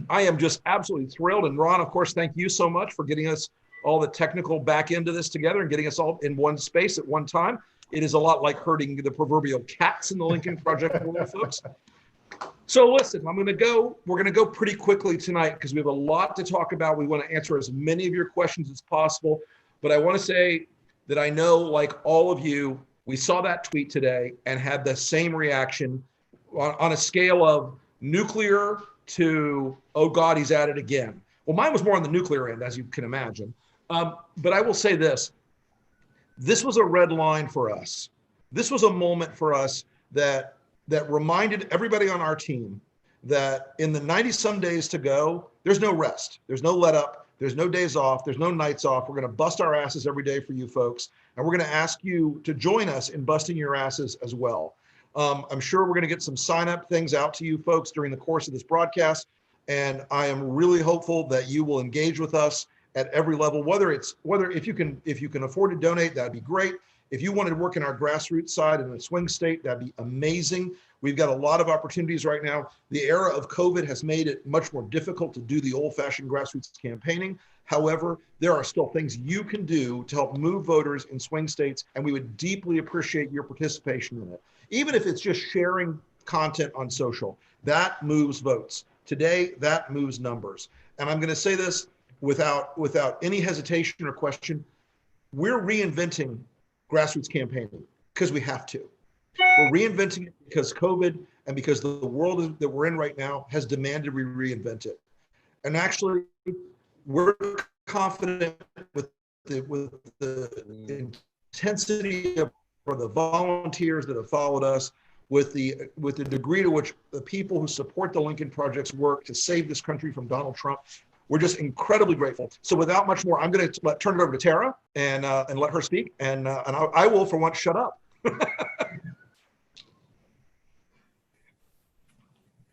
I am just absolutely thrilled. And Ron, of course, thank you so much for getting us all the technical back into this together and getting us all in one space at one time. It is a lot like herding the proverbial cats in the Lincoln Project world, folks. So listen, we're going to go pretty quickly tonight because we have a lot to talk about. We want to answer as many of your questions as possible. But I want to say that I know, like all of you, we saw that tweet today and had the same reaction on a scale of nuclear to, oh God, he's at it again. Well, mine was more on the nuclear end, as you can imagine. But I will say this was a red line for us. This was a moment for us that reminded everybody on our team that in the 90-some days to go, there's no rest. There's no let up. There's no days off. There's no nights off. We're going to bust our asses every day for you folks. And we're going to ask you to join us in busting your asses as well. I'm sure we're going to get some sign-up things out to you folks during the course of this broadcast. And I am really hopeful that you will engage with us at every level, whether if you can afford to donate, that'd be great. If you wanted to work in our grassroots side in a swing state, that'd be amazing. We've got a lot of opportunities right now. The era of COVID has made it much more difficult to do the old-fashioned grassroots campaigning. However, there are still things you can do to help move voters in swing states, and we would deeply appreciate your participation in it. Even if it's just sharing content on social, that moves votes. Today, that moves numbers. And I'm going to say this without any hesitation or question, we're reinventing grassroots campaigning because we have to. We're reinventing it because COVID and because the world that we're in right now has demanded we reinvent it. And actually, we're confident with the intensity of for the volunteers that have followed us, with the degree to which the people who support the Lincoln Project's work to save this country from Donald Trump. We're just incredibly grateful. So without much more, I'm going to turn it over to Tara and let her speak. And I will, for once, shut up.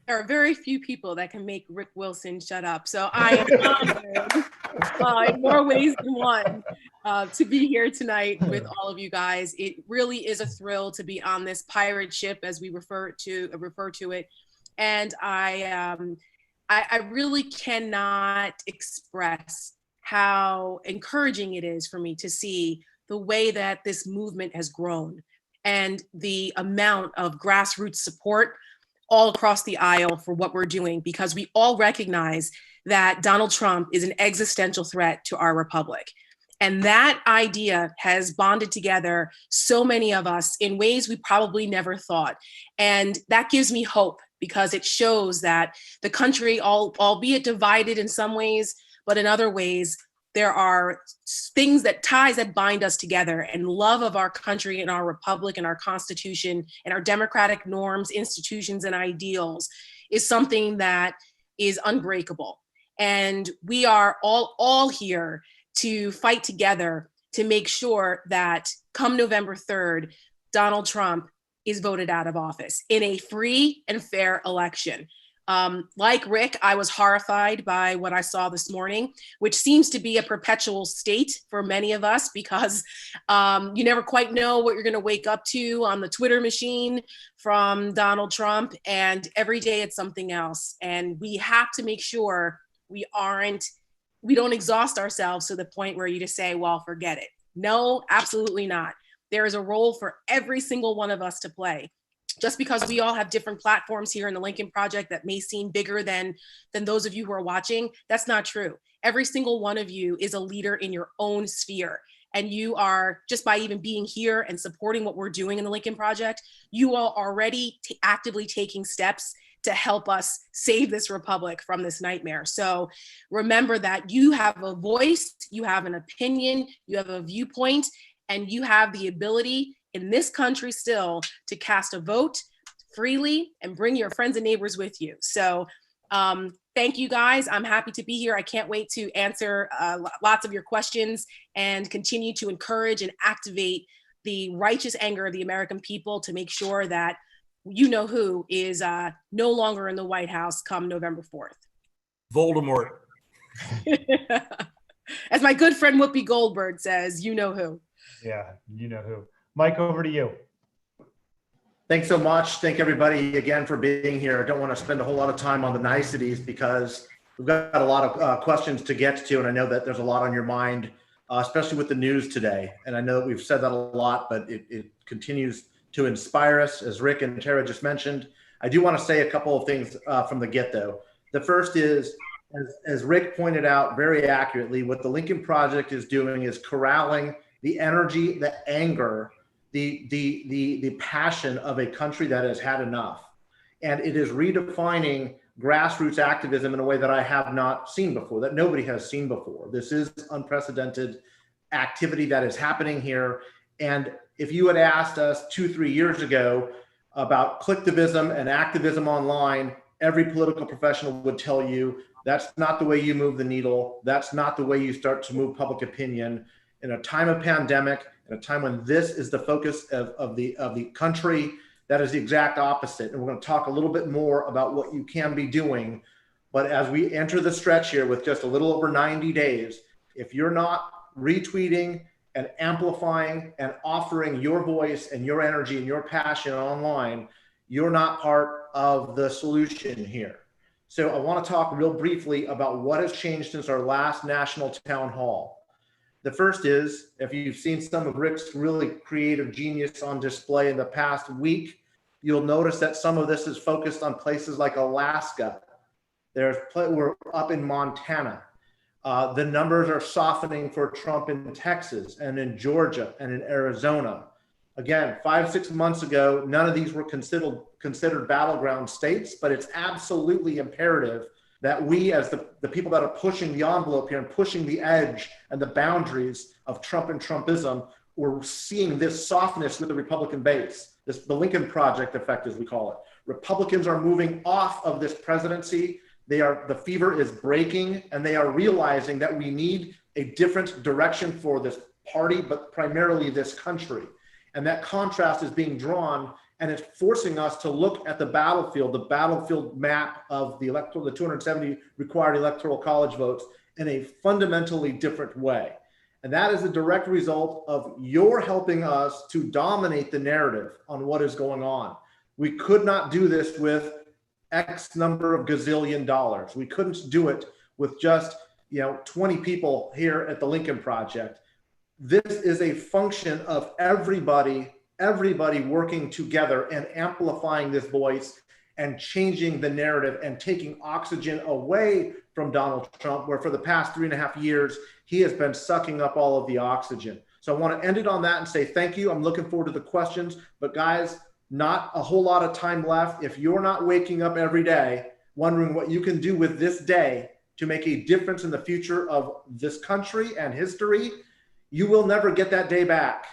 There are very few people that can make Rick Wilson shut up. So I am honored in more ways than one to be here tonight with all of you guys. It really is a thrill to be on this pirate ship, as we refer to it. And I really cannot express how encouraging it is for me to see the way that this movement has grown and the amount of grassroots support all across the aisle for what we're doing, because we all recognize that Donald Trump is an existential threat to our republic. And that idea has bonded together so many of us in ways we probably never thought. And that gives me hope, because it shows that the country, albeit divided in some ways, but in other ways, there are ties that bind us together, and love of our country and our republic and our Constitution and our democratic norms, institutions, and ideals is something that is unbreakable. And we are all here to fight together to make sure that come November 3rd, Donald Trump is voted out of office in a free and fair election. Like Rick, I was horrified by what I saw this morning, which seems to be a perpetual state for many of us, because you never quite know what you're going to wake up to on the Twitter machine from Donald Trump, and every day it's something else. And we have to make sure we don't exhaust ourselves to the point where you just say, well, forget it. No, absolutely not. There is a role for every single one of us to play. Just because we all have different platforms here in the Lincoln Project that may seem bigger than those of you who are watching, that's not true. Every single one of you is a leader in your own sphere. And you are, just by even being here and supporting what we're doing in the Lincoln Project, you are already actively taking steps to help us save this republic from this nightmare. So remember that you have a voice, you have an opinion, you have a viewpoint, and you have the ability in this country still to cast a vote freely and bring your friends and neighbors with you. So thank you guys. I'm happy to be here. I can't wait to answer lots of your questions and continue to encourage and activate the righteous anger of the American people to make sure that you know who is no longer in the White House come November 4th. Voldemort. As my good friend Whoopi Goldberg says, you know who. Yeah, you know who. Mike, over to you. Thanks so much. Thank everybody again for being here. I don't want to spend a whole lot of time on the niceties because We've got a lot of questions to get to, and I know that there's a lot on your mind, especially with the news today. And I know that we've said that a lot, but it continues to inspire us, as Rick and Tara just mentioned. I do want to say a couple of things from the get-go. The first is, as Rick pointed out very accurately, what the Lincoln Project is doing is corralling the energy, the anger, the passion of a country that has had enough. And it is redefining grassroots activism in a way that I have not seen before, that nobody has seen before. This is unprecedented activity that is happening here. And if you had asked us 2-3 years ago about collectivism and activism online, every political professional would tell you that's not the way you move the needle. That's not the way you start to move public opinion. In a time of pandemic, in a time when this is the focus of the country, that is the exact opposite. And we're going to talk a little bit more about what you can be doing. But as we enter the stretch here with just a little over 90 days, if you're not retweeting and amplifying and offering your voice and your energy and your passion online, you're not part of the solution here. So I want to talk real briefly about what has changed since our last national town hall. The first is, if you've seen some of Rick's really creative genius on display in the past week, you'll notice that some of this is focused on places like Alaska. We're up in Montana. The numbers are softening for Trump in Texas and in Georgia and in Arizona. Again, 5-6 months ago, none of these were considered battleground states, but it's absolutely imperative that we, as the people that are pushing the envelope here and pushing the edge and the boundaries of Trump and Trumpism, we're seeing this softness with the Republican base, the Lincoln Project effect, as we call it. Republicans are moving off of this presidency. The fever is breaking, and they are realizing that we need a different direction for this party, but primarily this country. And that contrast is being drawn, and it's forcing us to look at the battlefield map of the 270 required electoral college votes in a fundamentally different way. And that is a direct result of your helping us to dominate the narrative on what is going on. We could not do this with X number of gazillion dollars. We couldn't do it with just 20 people here at the Lincoln Project. This is a function of everybody working together and amplifying this voice and changing the narrative and taking oxygen away from Donald Trump, where for the past 3.5 years, he has been sucking up all of the oxygen. So I want to end it on that and say thank you. I'm looking forward to the questions, but guys, not a whole lot of time left. If you're not waking up every day wondering what you can do with this day to make a difference in the future of this country and history, you will never get that day back.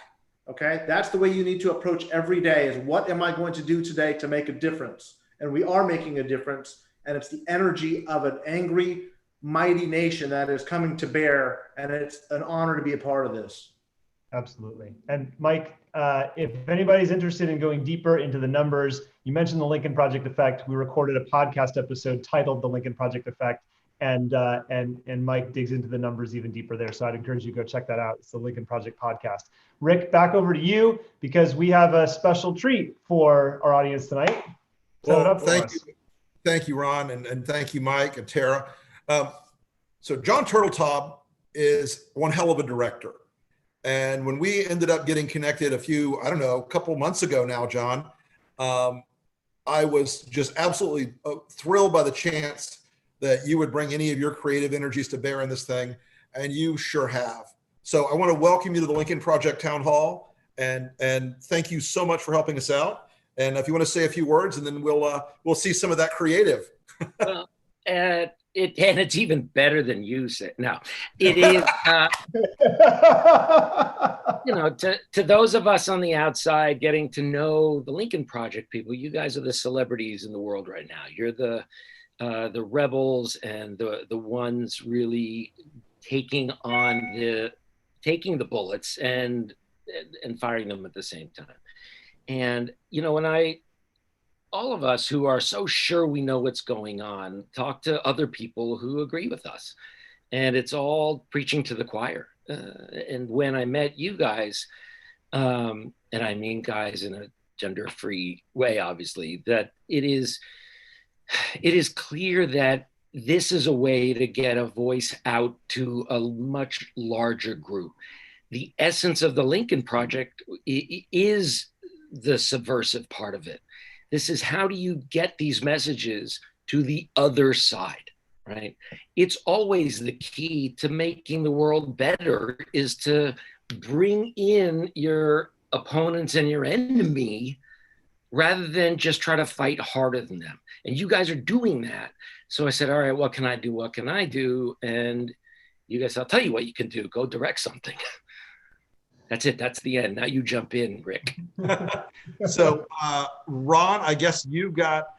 Okay, that's the way you need to approach every day, is what am I going to do today to make a difference? And we are making a difference, and it's the energy of an angry, mighty nation that is coming to bear, and it's an honor to be a part of this. Absolutely. And Mike, if anybody's interested in going deeper into the numbers, you mentioned the Lincoln Project Effect. We recorded a podcast episode titled The Lincoln Project Effect, and Mike digs into the numbers even deeper there. So I'd encourage you to go check that out. It's the Lincoln Project podcast. Rick, back over to you, because we have a special treat for our audience tonight. Well, thank you, Ron, and thank you, Mike and Tara. So John Turteltaub is one hell of a director. And when we ended up getting connected a couple months ago now, John, I was just absolutely thrilled by the chance that you would bring any of your creative energies to bear in this thing, and you sure have. So I want to welcome you to the Lincoln Project Town Hall, and thank you so much for helping us out. And if you want to say a few words, and then we'll see some of that creative. Well, it's even better than you said. No, it is. To those of us on the outside, getting to know the Lincoln Project people, you guys are the celebrities in the world right now. You're the rebels and the ones really taking the bullets and firing them at the same time. And all of us who are so sure we know what's going on talk to other people who agree with us, and it's all preaching to the choir. And when I met you guys, and I mean guys in a gender-free way, obviously, that it is clear that this is a way to get a voice out to a much larger group. The essence of the Lincoln Project is the subversive part of it. This is, how do you get these messages to the other side, right? It's always the key to making the world better, is to bring in your opponents and your enemy rather than just try to fight harder than them. And you guys are doing that. So I said, all right, what can I do? What can I do? And you guys, I'll tell you what you can do. Go direct something. That's it. That's the end. Now you jump in, Rick. So, Ron, I guess you got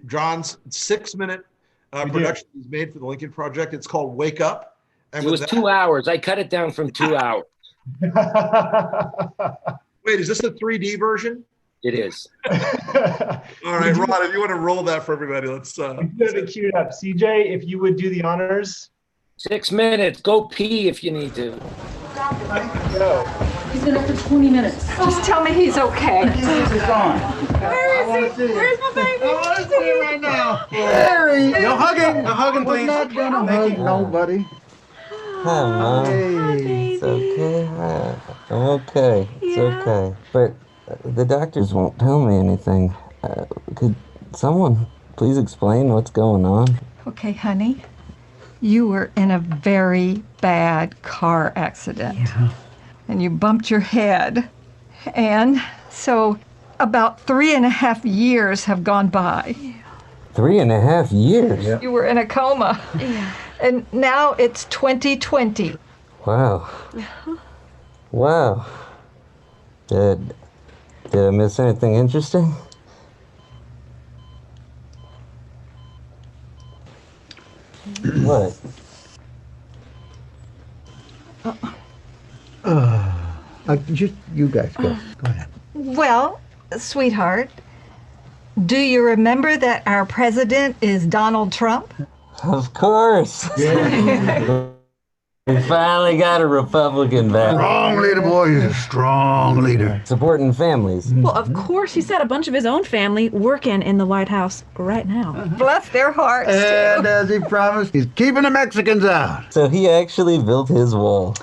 John's 6-minute production he's made for the Lincoln Project. It's called Wake Up. And it was 2 hours. I cut it down from 2 hours. Wait, is this a 3D version? It is. All right, Ron, if you want to roll that for everybody, let's. We have it queued up. CJ, if you would do the honors. 6 minutes. Go pee if you need to. Go. He's been up for 20 minutes. Just tell me he's okay. Where is he? Where's my baby? I want to see him right now. Harry, no hugging, We're not gonna hug nobody. Hi, Mom. Hey. It's okay. Hi. I'm okay. It's okay. But the doctors won't tell me anything. Could someone please explain what's going on? Okay, honey. You were in a very bad car accident. Yeah. And you bumped your head. And so about 3.5 years have gone by. 3.5 years? Yeah. You were in a coma. Yeah. And now it's 2020. Wow. Wow. Did I miss anything interesting? What? Just you guys go. Go ahead. Well, sweetheart, do you remember that our president is Donald Trump? Of course. We finally got a Republican back. Strong leader, boy. He's a strong leader. Supporting families. Well, of course, he's got a bunch of his own family working in the White House right now. Bless their hearts, And too. as he promised, he's keeping the Mexicans out. So he actually built his wall.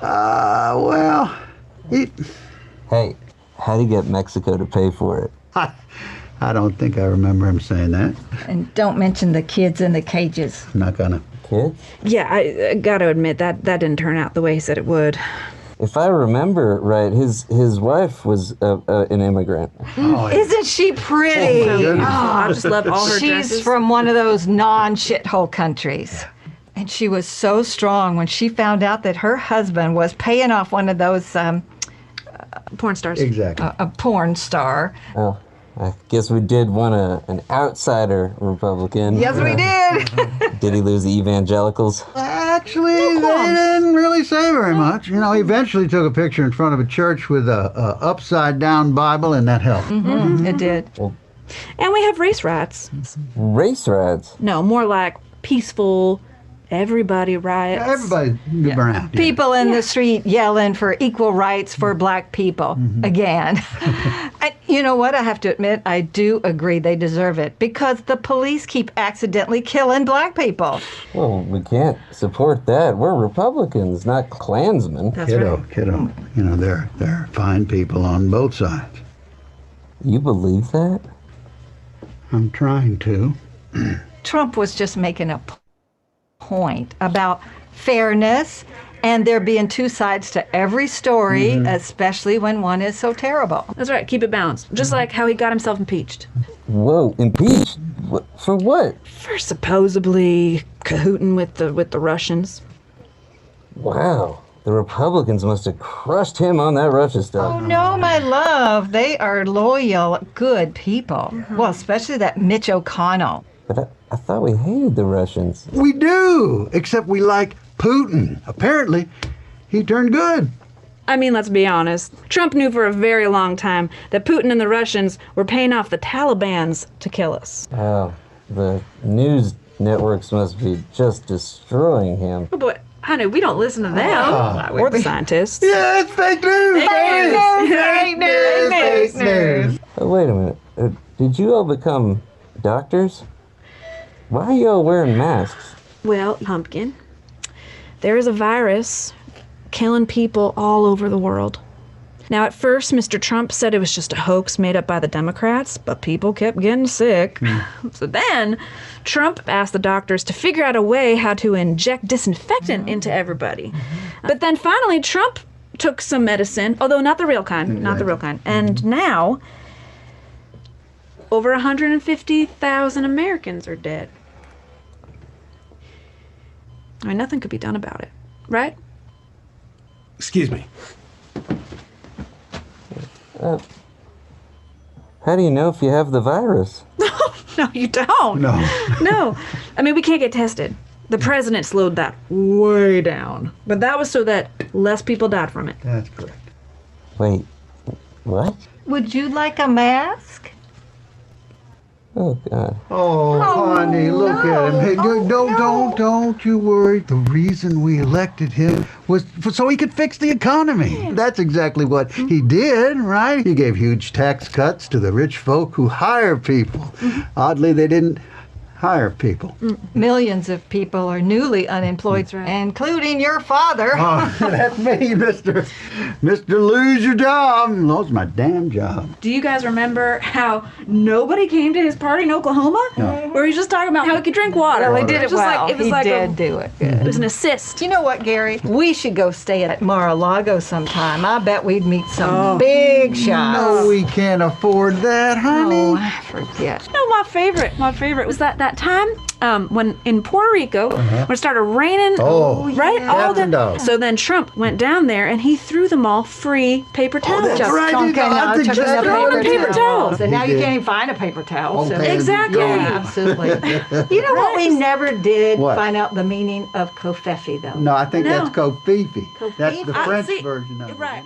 Well, Hey, how'd he get Mexico to pay for it? I don't think I remember him saying that. And don't mention the kids in the cages. I'm not gonna. Kids? Yeah, I got to admit that didn't turn out the way he said it would. If I remember right, his wife was an immigrant. Oh, Isn't she pretty? goodness. I just love all her She's dresses. from one of those non-shithole countries. And she was so strong when she found out that her husband was paying off one of those, Porn stars. Exactly. a porn star. Oh, I guess we did want an outsider Republican. Yes, we did. Did he lose the evangelicals? Actually, they didn't really say very much. You know, he eventually took a picture in front of a church with a upside-down Bible, and that helped. It did. And we have race riots. Race riots? No, more like peaceful, everybody riots. Everybody move around. Yeah. People in the street yelling for equal rights for black people again. And you know what? I have to admit, I do agree they deserve it because the police keep accidentally killing black people. Well, we can't support that. We're Republicans, not Klansmen. That's Kiddo, right. kiddo. You know, they're fine people on both sides. You believe that? I'm trying to. Trump was just making a point about fairness and there being two sides to every story, especially when one is so terrible. That's right. Keep it balanced. Just like how he got himself impeached. Whoa, impeached? For what? For supposedly cahooting with the Russians. Wow. The Republicans must have crushed him on that Russia Oh, stuff. no, my love. They are loyal, good people. Well, especially that Mitch Mcconnell. But I thought we hated the Russians. We do, except we like Putin. Apparently, he turned good. I mean, let's be honest. Trump knew for a very long time that Putin and the Russians were paying off the Talibans to kill us. Oh, the news networks must be just destroying him. Oh boy, honey, we don't listen to them. We're the scientists. Yeah, it's fake news. Fake news. Oh, wait a minute. Did you all become doctors? Why are you all wearing masks? Well, Pumpkin, there is a virus killing people all over the world. Now, at first, Mr. Trump said it was just a hoax made up by the Democrats, but people kept getting sick. So then, Trump asked the doctors to figure out a way how to inject disinfectant into everybody. But then finally, Trump took some medicine, although not the real kind, not the real kind. And now, over 150,000 Americans are dead. I mean, nothing could be done about it, right? Excuse me. How do you know if you have the virus? No, you don't. No. No. I mean, we can't get tested. The president slowed that way down. But that was so that less people died from it. That's correct. Wait, what? Would you like a mask? Oh, God. Oh, honey, look at him. Hey, don't you worry. The reason we elected him was so he could fix the economy. That's exactly what he did, right? He gave huge tax cuts to the rich folk who hire people. Oddly, they didn't hire people. Millions of people are newly unemployed, including your father. Oh, that's me, Mr. Lose Your Job. Lost my damn job. Do you guys remember how nobody came to his party in Oklahoma? No. Where he was just talking about how he could drink water. Well, he did it well. It was he like did do it good. It was an assist. You know what, Gary? We should go stay at Mar-a-Lago sometime. I bet we'd meet some big shots. No, we can't afford that, honey. Oh, I forget. No, my favorite was that time when in Puerto Rico, when it started raining, right? Cats and dogs. So then Trump went down there and he threw them all free paper towels. that's right. Paper towels. And now He you did. can't even find a paper towel. So. Exactly. Yeah, absolutely. You know what we never did What? find out the meaning of kofefe, though? No, I think that's Kofifi. Kofifi? That's the French see, version of it. right.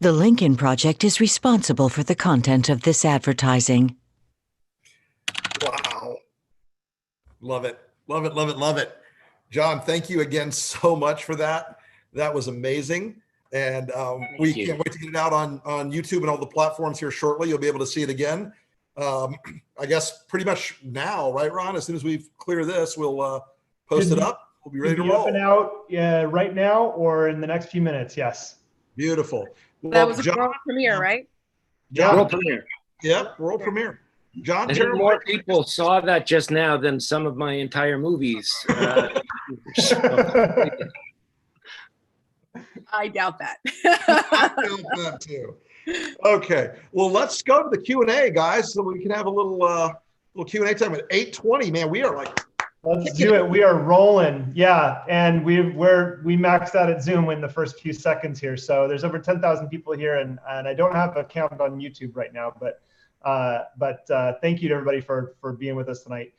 The Lincoln Project is responsible for the content of this advertising. Wow. Love it. Love it. Love it. Love it. John, thank you again so much for that. That was amazing. And we can't wait to get it out on YouTube and all the platforms here shortly. You'll be able to see it again. I guess pretty much now, right, Ron? As soon as we clear this, we'll post it up. We'll be ready to roll. Up and out right now or in the next few minutes, yes. Beautiful. Well, That was a John, world premiere, right? John, World premiere. Yep, world premiere. John, I think more people saw that just now than some of my entire movies. I doubt that. I feel that too. Okay, well, let's go to the Q&A, guys, so we can have a little Q&A time at 8:20. Man, we are like, let's do it. We are rolling. Yeah, and we maxed out at Zoom in the first few seconds here. So there's over 10,000 people here, and I don't have a count on YouTube right now, but thank you to everybody for being with us tonight.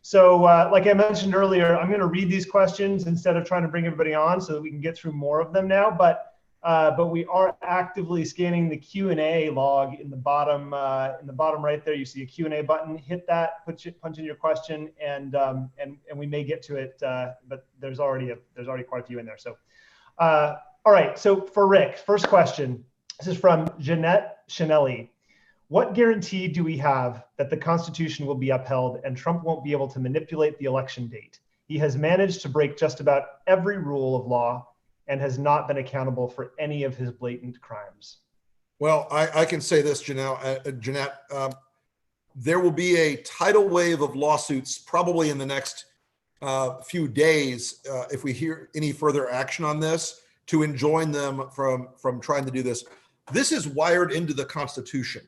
So like I mentioned earlier, I'm going to read these questions instead of trying to bring everybody on so that we can get through more of them now. But we are actively scanning the Q&A log in the bottom right there. You see a Q&A button. Hit that, punch in your question, and we may get to it. But there's already quite a few in there. So all right. So for Rick, first question. This is from Jeanette Chanelli. What guarantee do we have that the Constitution will be upheld and Trump won't be able to manipulate the election date? He has managed to break just about every rule of law and has not been accountable for any of his blatant crimes. well, I can say this, Jeanette, there will be a tidal wave of lawsuits probably in the next few days if we hear any further action on this to enjoin them from trying to do this. This is wired into the Constitution.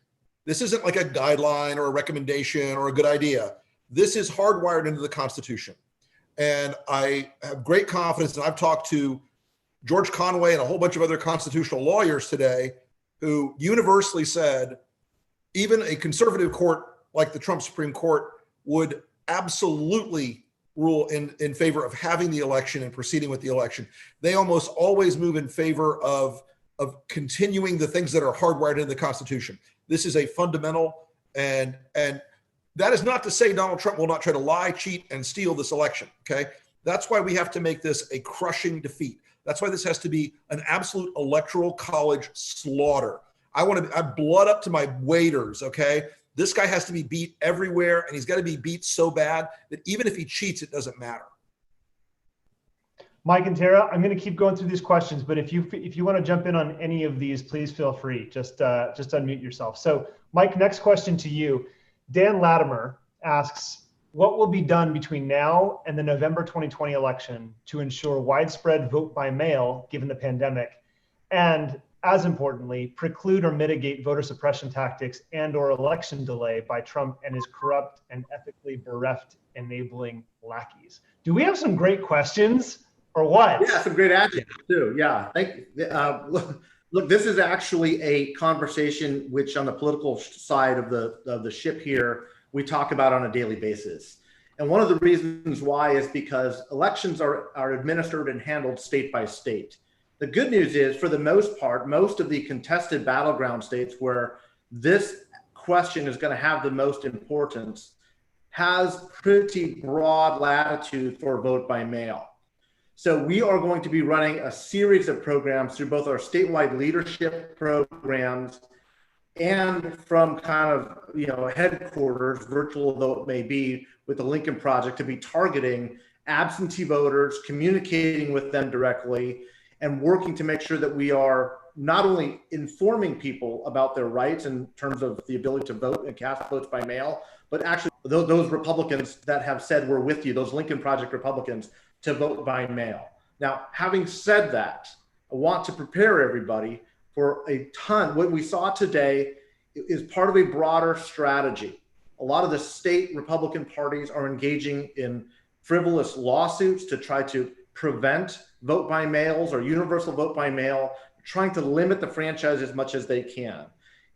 This isn't like a guideline or a recommendation or a good idea. This is hardwired into the Constitution. And I have great confidence, and I've talked to George Conway and a whole bunch of other constitutional lawyers today who universally said even a conservative court like the Trump Supreme Court would absolutely rule in favor of having the election and proceeding with the election. They almost always move in favor of continuing the things that are hardwired into the Constitution. This is a fundamental, and that is not to say Donald Trump will not try to lie, cheat, and steal this election, okay? That's why we have to make this a crushing defeat. That's why this has to be an absolute electoral college slaughter. I blood up to my waders, okay? This guy has to be beat everywhere, and he's got to be beat so bad that even if he cheats, it doesn't matter. Mike and Tara, I'm going to keep going through these questions, but if you want to jump in on any of these, please feel free. Just unmute yourself. So, Mike, next question to you. Dan Latimer asks, what will be done between now and the November 2020 election to ensure widespread vote by mail, given the pandemic, and as importantly, preclude or mitigate voter suppression tactics and or election delay by Trump and his corrupt and ethically bereft enabling lackeys? Do we have some great questions or what? Yeah, some great adjectives too. Yeah, thank you. Look, this is actually a conversation which on the political side of the ship here, we talk about on a daily basis. And one of the reasons why is because elections are administered and handled state by state. The good news is, for the most part, most of the contested battleground states where this question is going to have the most importance has pretty broad latitude for vote by mail. So we are going to be running a series of programs through both our statewide leadership programs and from kind of, headquarters, virtual though it may be, with the Lincoln Project, to be targeting absentee voters, communicating with them directly, and working to make sure that we are not only informing people about their rights in terms of the ability to vote and cast votes by mail, but actually those Republicans that have said we're with you, those Lincoln Project Republicans, to vote by mail. Now, having said that, I want to prepare everybody for a ton. What we saw today is part of a broader strategy. A lot of the state Republican parties are engaging in frivolous lawsuits to try to prevent vote by mails or universal vote by mail, trying to limit the franchise as much as they can.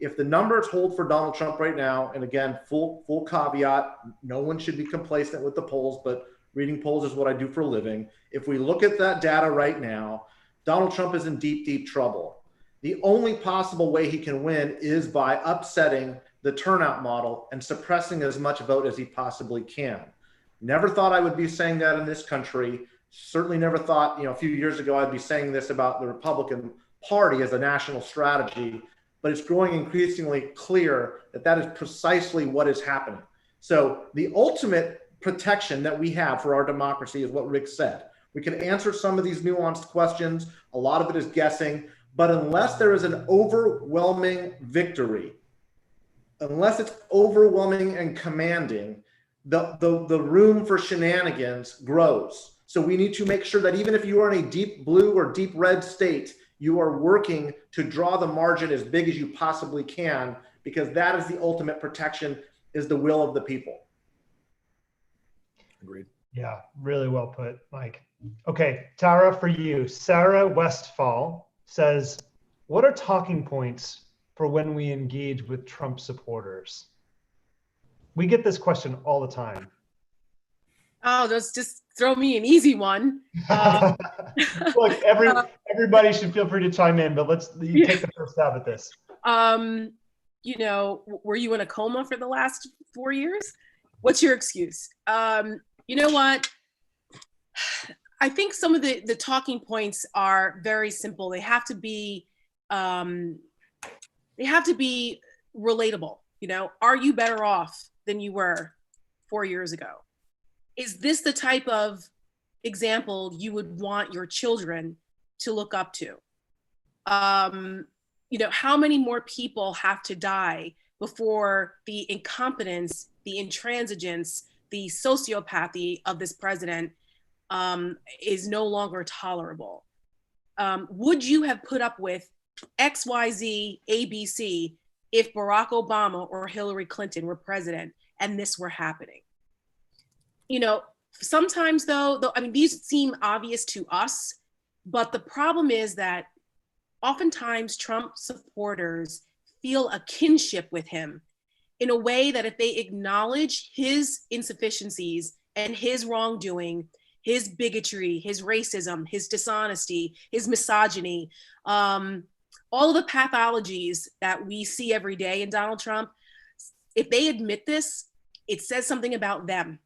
If the numbers hold for Donald Trump right now, and again, full caveat, no one should be complacent with the polls, but reading polls is what I do for a living. If we look at that data right now, Donald Trump is in deep, deep trouble. The only possible way he can win is by upsetting the turnout model and suppressing as much vote as he possibly can. Never thought I would be saying that in this country. Certainly never thought, a few years ago, I'd be saying this about the Republican Party as a national strategy, but it's growing increasingly clear that that is precisely what is happening. So the ultimate protection that we have for our democracy is what Rick said. We can answer some of these nuanced questions. A lot of it is guessing, but unless there is an overwhelming victory, unless it's overwhelming and commanding, the room for shenanigans grows. So we need to make sure that even if you are in a deep blue or deep red state, you are working to draw the margin as big as you possibly can, because that is the ultimate protection, is the will of the people. Agreed. Yeah, really well put, Mike. Okay, Tara, for you, Sarah Westfall says, what are talking points for when we engage with Trump supporters? We get this question all the time. Oh, just throw me an easy one. Look, everybody should feel free to chime in, but you take the first stab at this. Were you in a coma for the last 4 years? What's your excuse? You know what? I think some of the talking points are very simple. They have to be relatable. Are you better off than you were 4 years ago? Is this the type of example you would want your children to look up to? How many more people have to die before the incompetence, the intransigence, the sociopathy of this president is no longer tolerable? Would you have put up with XYZ, ABC if Barack Obama or Hillary Clinton were president and this were happening? Sometimes though, these seem obvious to us, but the problem is that oftentimes Trump supporters feel a kinship with him in a way that if they acknowledge his insufficiencies and his wrongdoing, his bigotry, his racism, his dishonesty, his misogyny, all of the pathologies that we see every day in Donald Trump, if they admit this, it says something about them.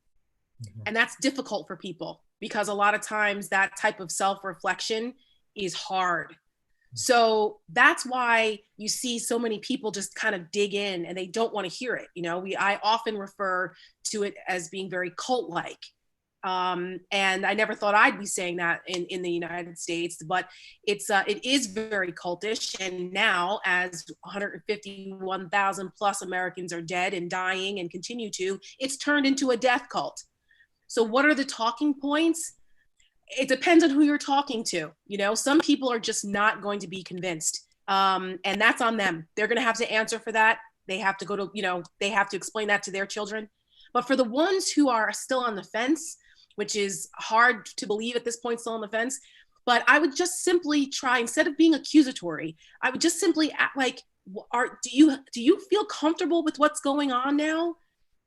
And that's difficult for people. because a lot of times that type of self-reflection is hard. So that's why you see so many people just kind of dig in and they don't want to hear it. I often refer to it as being very cult-like. And I never thought I'd be saying that in the United States, but it is very cultish. And now, as 151,000 plus Americans are dead and dying and continue to, it's turned into a death cult. So what are the talking points? It depends on who you're talking to. Some people are just not going to be convinced. And that's on them. They're going to have to answer for that. They have to go to, they have to explain that to their children. But for the ones who are still on the fence, which is hard to believe at this point, still on the fence, but I would just simply try, instead of being accusatory, I would just simply act like, do you feel comfortable with what's going on now?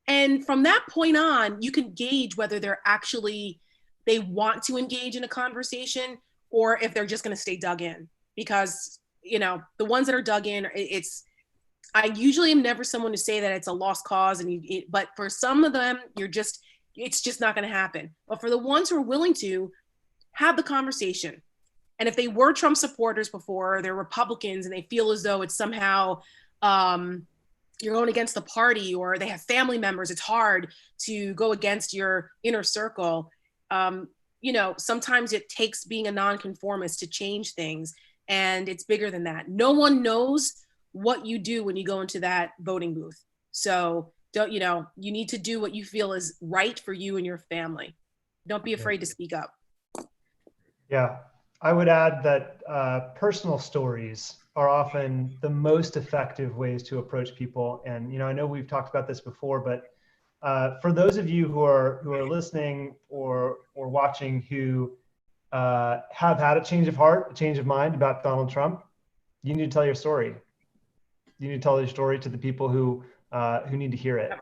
And from that point on, you can gauge whether they want to engage in a conversation or if they're just going to stay dug in. Because, the ones that are dug in, I usually am never someone to say that it's a lost cause, but for some of them, it's just not going to happen. But for the ones who are willing to have the conversation, and if they were Trump supporters before, they're Republicans and they feel as though it's somehow you're going against the party, or they have family members, it's hard to go against your inner circle. Sometimes it takes being a nonconformist to change things, and it's bigger than that. No one knows what you do when you go into that voting booth. So you need to do what you feel is right for you and your family. Don't be afraid to speak up. Yeah, I would add that personal stories are often the most effective ways to approach people. And, I know we've talked about this before, but for those of you who are listening or watching who have had a change of heart, a change of mind about Donald Trump, you need to tell your story. You need to tell your story to the people who need to hear it,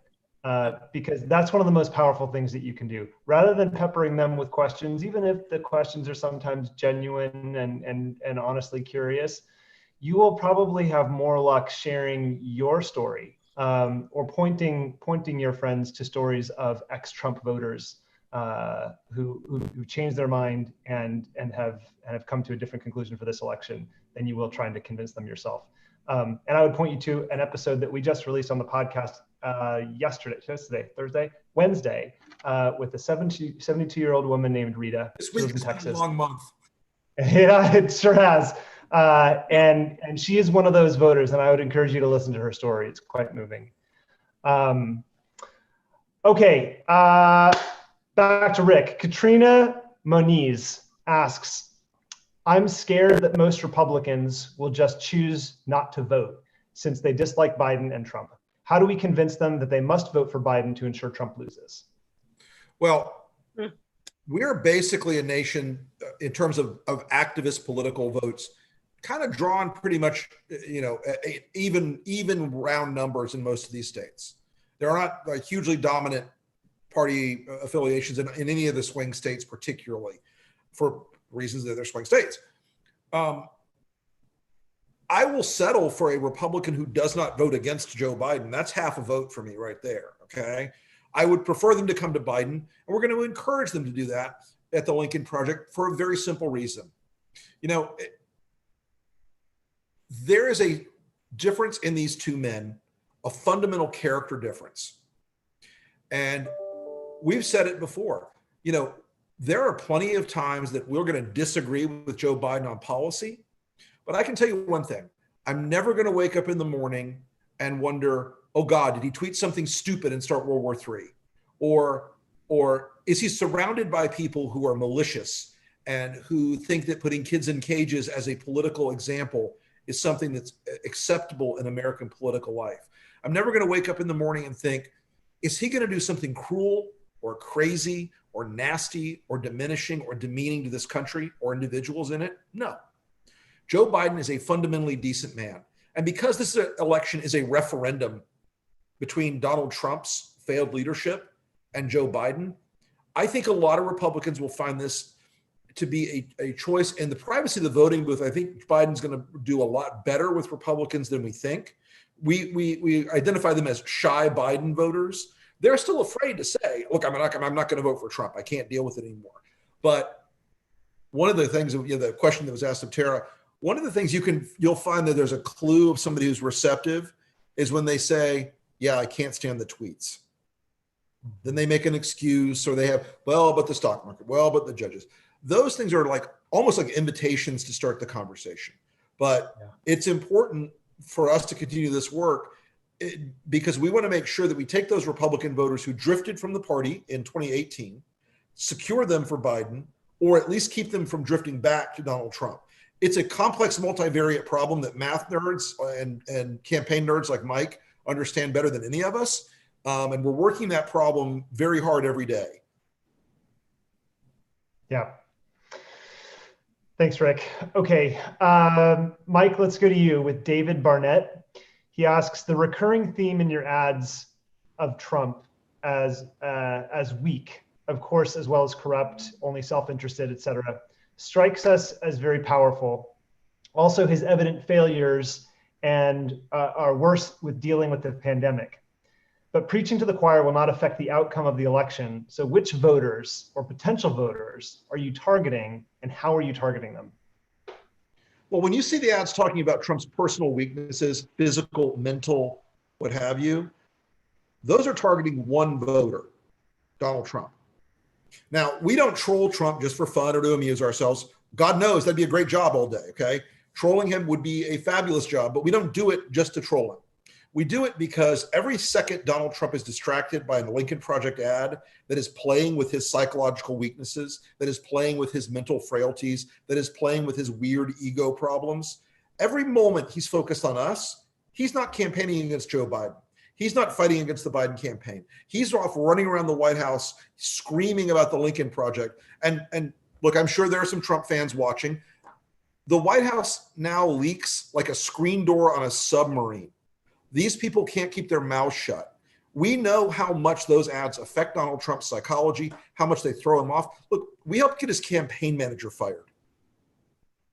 because that's one of the most powerful things that you can do. Rather than peppering them with questions, even if the questions are sometimes genuine and honestly curious, you will probably have more luck sharing your story. Or pointing your friends to stories of ex-Trump voters who changed their mind and have come to a different conclusion for this election than you will trying to convince them yourself. And I would point you to an episode that we just released on the podcast Wednesday, with a 72-year-old woman named Rita. This week has been a long month. Yeah, it sure has. And she is one of those voters, and I would encourage you to listen to her story. It's quite moving. Okay, back to Rick. Katrina Moniz asks, I'm scared that most Republicans will just choose not to vote since they dislike Biden and Trump. How do we convince them that they must vote for Biden to ensure Trump loses? Well, we're basically a nation in terms of activist political votes, kind of drawn pretty much, even round numbers in most of these states. There are not hugely dominant party affiliations in any of the swing states, particularly for reasons that they're swing states. I will settle for a Republican who does not vote against Joe Biden. That's half a vote for me right there, okay? I would prefer them to come to Biden, and we're going to encourage them to do that at the Lincoln Project for a very simple reason. There is a difference in these two men, a fundamental character difference. And we've said it before, there are plenty of times that we're going to disagree with Joe Biden on policy, but I can tell you one thing. I'm never going to wake up in the morning and wonder, oh God, did he tweet something stupid and start World War III? Or is he surrounded by people who are malicious and who think that putting kids in cages as a political example is something that's acceptable in American political life? I'm never going to wake up in the morning and think, is he going to do something cruel or crazy or nasty or diminishing or demeaning to this country or individuals in it? No. Joe Biden is a fundamentally decent man. And because this election is a referendum between Donald Trump's failed leadership and Joe Biden, I think a lot of Republicans will find this to be a choice. In the privacy of the voting booth, I think Biden's going to do a lot better with Republicans than we think. We identify them as shy Biden voters. They're still afraid to say, look, I'm not going to vote for Trump. I can't deal with it anymore. But one of the things, the question that was asked of Tara, one of the things you'll find that there's a clue of somebody who's receptive is when they say, yeah, I can't stand the tweets. Then they make an excuse, or they have, well, but the stock market, well, but the judges. Those things are like almost like invitations to start the conversation. But it's important for us to continue this work because we want to make sure that we take those Republican voters who drifted from the party in 2018, secure them for Biden, or at least keep them from drifting back to Donald Trump. It's a complex multivariate problem that math nerds and campaign nerds like Mike understand better than any of us. And we're working that problem very hard every day. Yeah. Thanks, Rick. Okay, Mike, let's go to you with David Barnett. He asks, the recurring theme in your ads of Trump as weak, of course, as well as corrupt, only self-interested, etc., strikes us as very powerful. Also, his evident failures and are worse with dealing with the pandemic. But preaching to the choir will not affect the outcome of the election. So which voters or potential voters are you targeting, and how are you targeting them? Well, when you see the ads talking about Trump's personal weaknesses, physical, mental, what have you, those are targeting one voter, Donald Trump. Now, we don't troll Trump just for fun or to amuse ourselves. God knows that'd be a great job all day, okay? Trolling him would be a fabulous job, but we don't do it just to troll him. We do it because every second Donald Trump is distracted by a Lincoln Project ad that is playing with his psychological weaknesses, that is playing with his mental frailties, that is playing with his weird ego problems. Every moment he's focused on us, he's not campaigning against Joe Biden. He's not fighting against the Biden campaign. He's off running around the White House screaming about the Lincoln Project. And look, I'm sure there are some Trump fans watching. The White House now leaks like a screen door on a submarine. These people can't keep their mouths shut. We know how much those ads affect Donald Trump's psychology, how much they throw him off. Look, we helped get his campaign manager fired.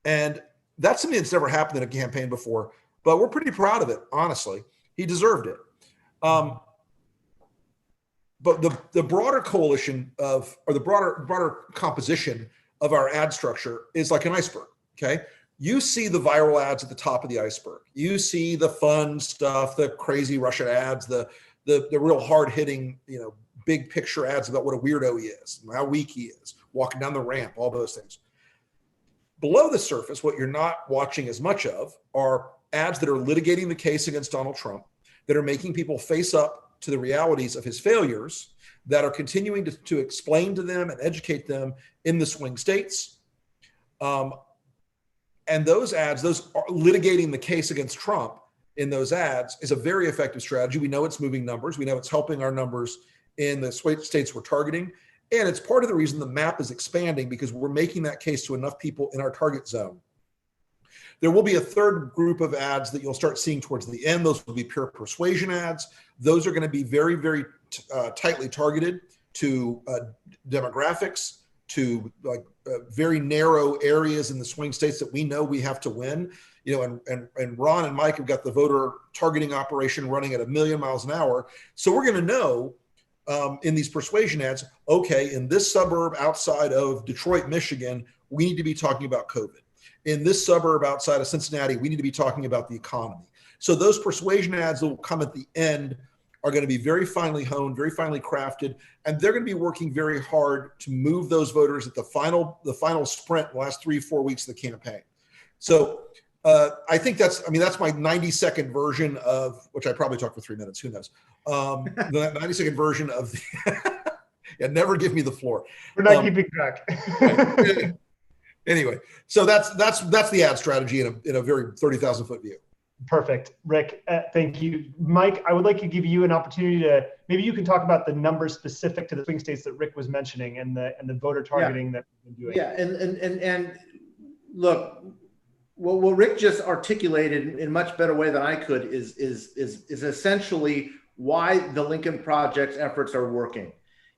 And that's something that's never happened in a campaign before, but we're pretty proud of it, honestly. He deserved it. But the broader coalition or the broader composition of our ad structure is like an iceberg, okay? You see the viral ads at the top of the iceberg. You see the fun stuff, the crazy Russian ads, the real hard-hitting, big picture ads about what a weirdo he is, how weak he is, walking down the ramp, all those things. Below the surface, what you're not watching as much of are ads that are litigating the case against Donald Trump, that are making people face up to the realities of his failures, that are continuing to explain to them and educate them in the swing states. And those ads, those are litigating the case against Trump in those ads is a very effective strategy. We know it's moving numbers. We know it's helping our numbers in the states we're targeting. And it's part of the reason the map is expanding, because we're making that case to enough people in our target zone. There will be a third group of ads that you'll start seeing towards the end. Those will be pure persuasion ads. Those are going to be very, very tightly targeted to demographics, to very narrow areas in the swing states that we know we have to win. And Ron and Mike have got the voter targeting operation running at 1,000,000 miles an hour. So we're going to know in these persuasion ads, okay, in this suburb outside of Detroit, Michigan, we need to be talking about COVID. In this suburb outside of Cincinnati, we need to be talking about the economy. So those persuasion ads that will come at the end are going to be very finely honed, very finely crafted, and they're going to be working very hard to move those voters at the final sprint, the last 3-4 weeks of the campaign. So I think that's my 90-second version of, which I probably talked for 3 minutes, who knows? The 90-second version of yeah, never give me the floor. We're not keeping track. Anyway, so that's the ad strategy in a very 30,000-foot view. Perfect. Rick, thank you. Mike, I would like to give you an opportunity to, maybe you can talk about the numbers specific to the swing states that Rick was mentioning and the voter targeting that we've been doing. Yeah, and look, what Rick just articulated in a much better way than I could is essentially why the Lincoln Project's efforts are working.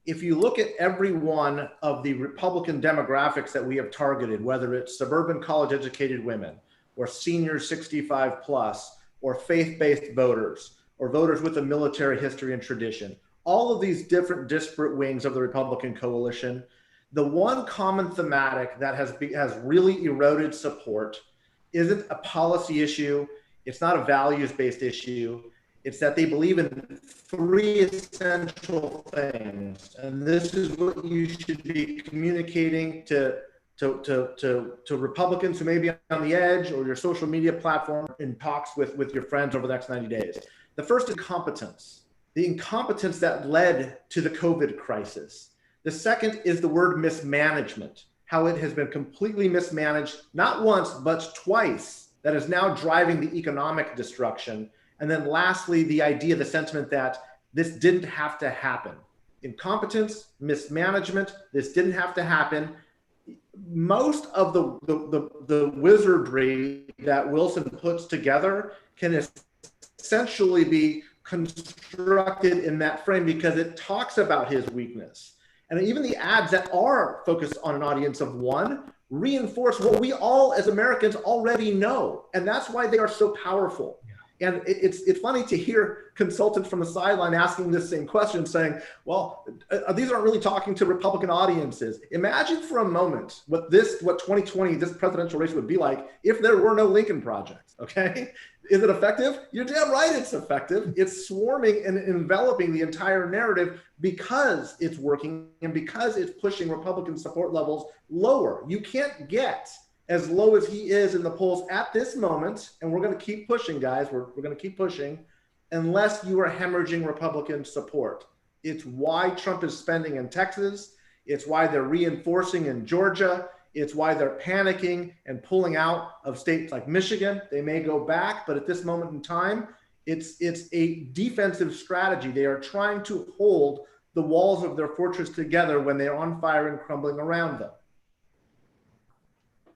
If you look at every one of the Republican demographics that we have targeted, whether it's suburban college-educated women, or seniors 65 plus, or faith-based voters, or voters with a military history and tradition. All of these different disparate wings of the Republican coalition, the one common thematic that has really eroded support isn't a policy issue. It's not a values-based issue. It's that they believe in three essential things. And this is what you should be communicating to Republicans who may be on the edge or your social media platform in talks with your friends over the next 90 days. The first is competence, the incompetence that led to the COVID crisis. The second is the word mismanagement, how it has been completely mismanaged, not once, but twice, that is now driving the economic destruction. And then lastly, the idea, the sentiment that this didn't have to happen. Incompetence, mismanagement, this didn't have to happen. Most of the wizardry that Wilson puts together can essentially be constructed in that frame because it talks about his weakness. And even the ads that are focused on an audience of one reinforce what we all as Americans already know. And that's why they are so powerful. And it's funny to hear consultants from the sideline asking this same question, saying, well, these aren't really talking to Republican audiences. Imagine for a moment what 2020, this presidential race would be like if there were no Lincoln Project, okay? Is it effective? You're damn right it's effective. It's swarming and enveloping the entire narrative because it's working and because it's pushing Republican support levels lower. You can't get as low as he is in the polls at this moment, and we're going to keep pushing, guys. We're going to keep pushing unless you are hemorrhaging Republican support. It's why Trump is spending in Texas. It's why they're reinforcing in Georgia. It's why they're panicking and pulling out of states like Michigan. They may go back, but at this moment in time, it's a defensive strategy. They are trying to hold the walls of their fortress together when they're on fire and crumbling around them.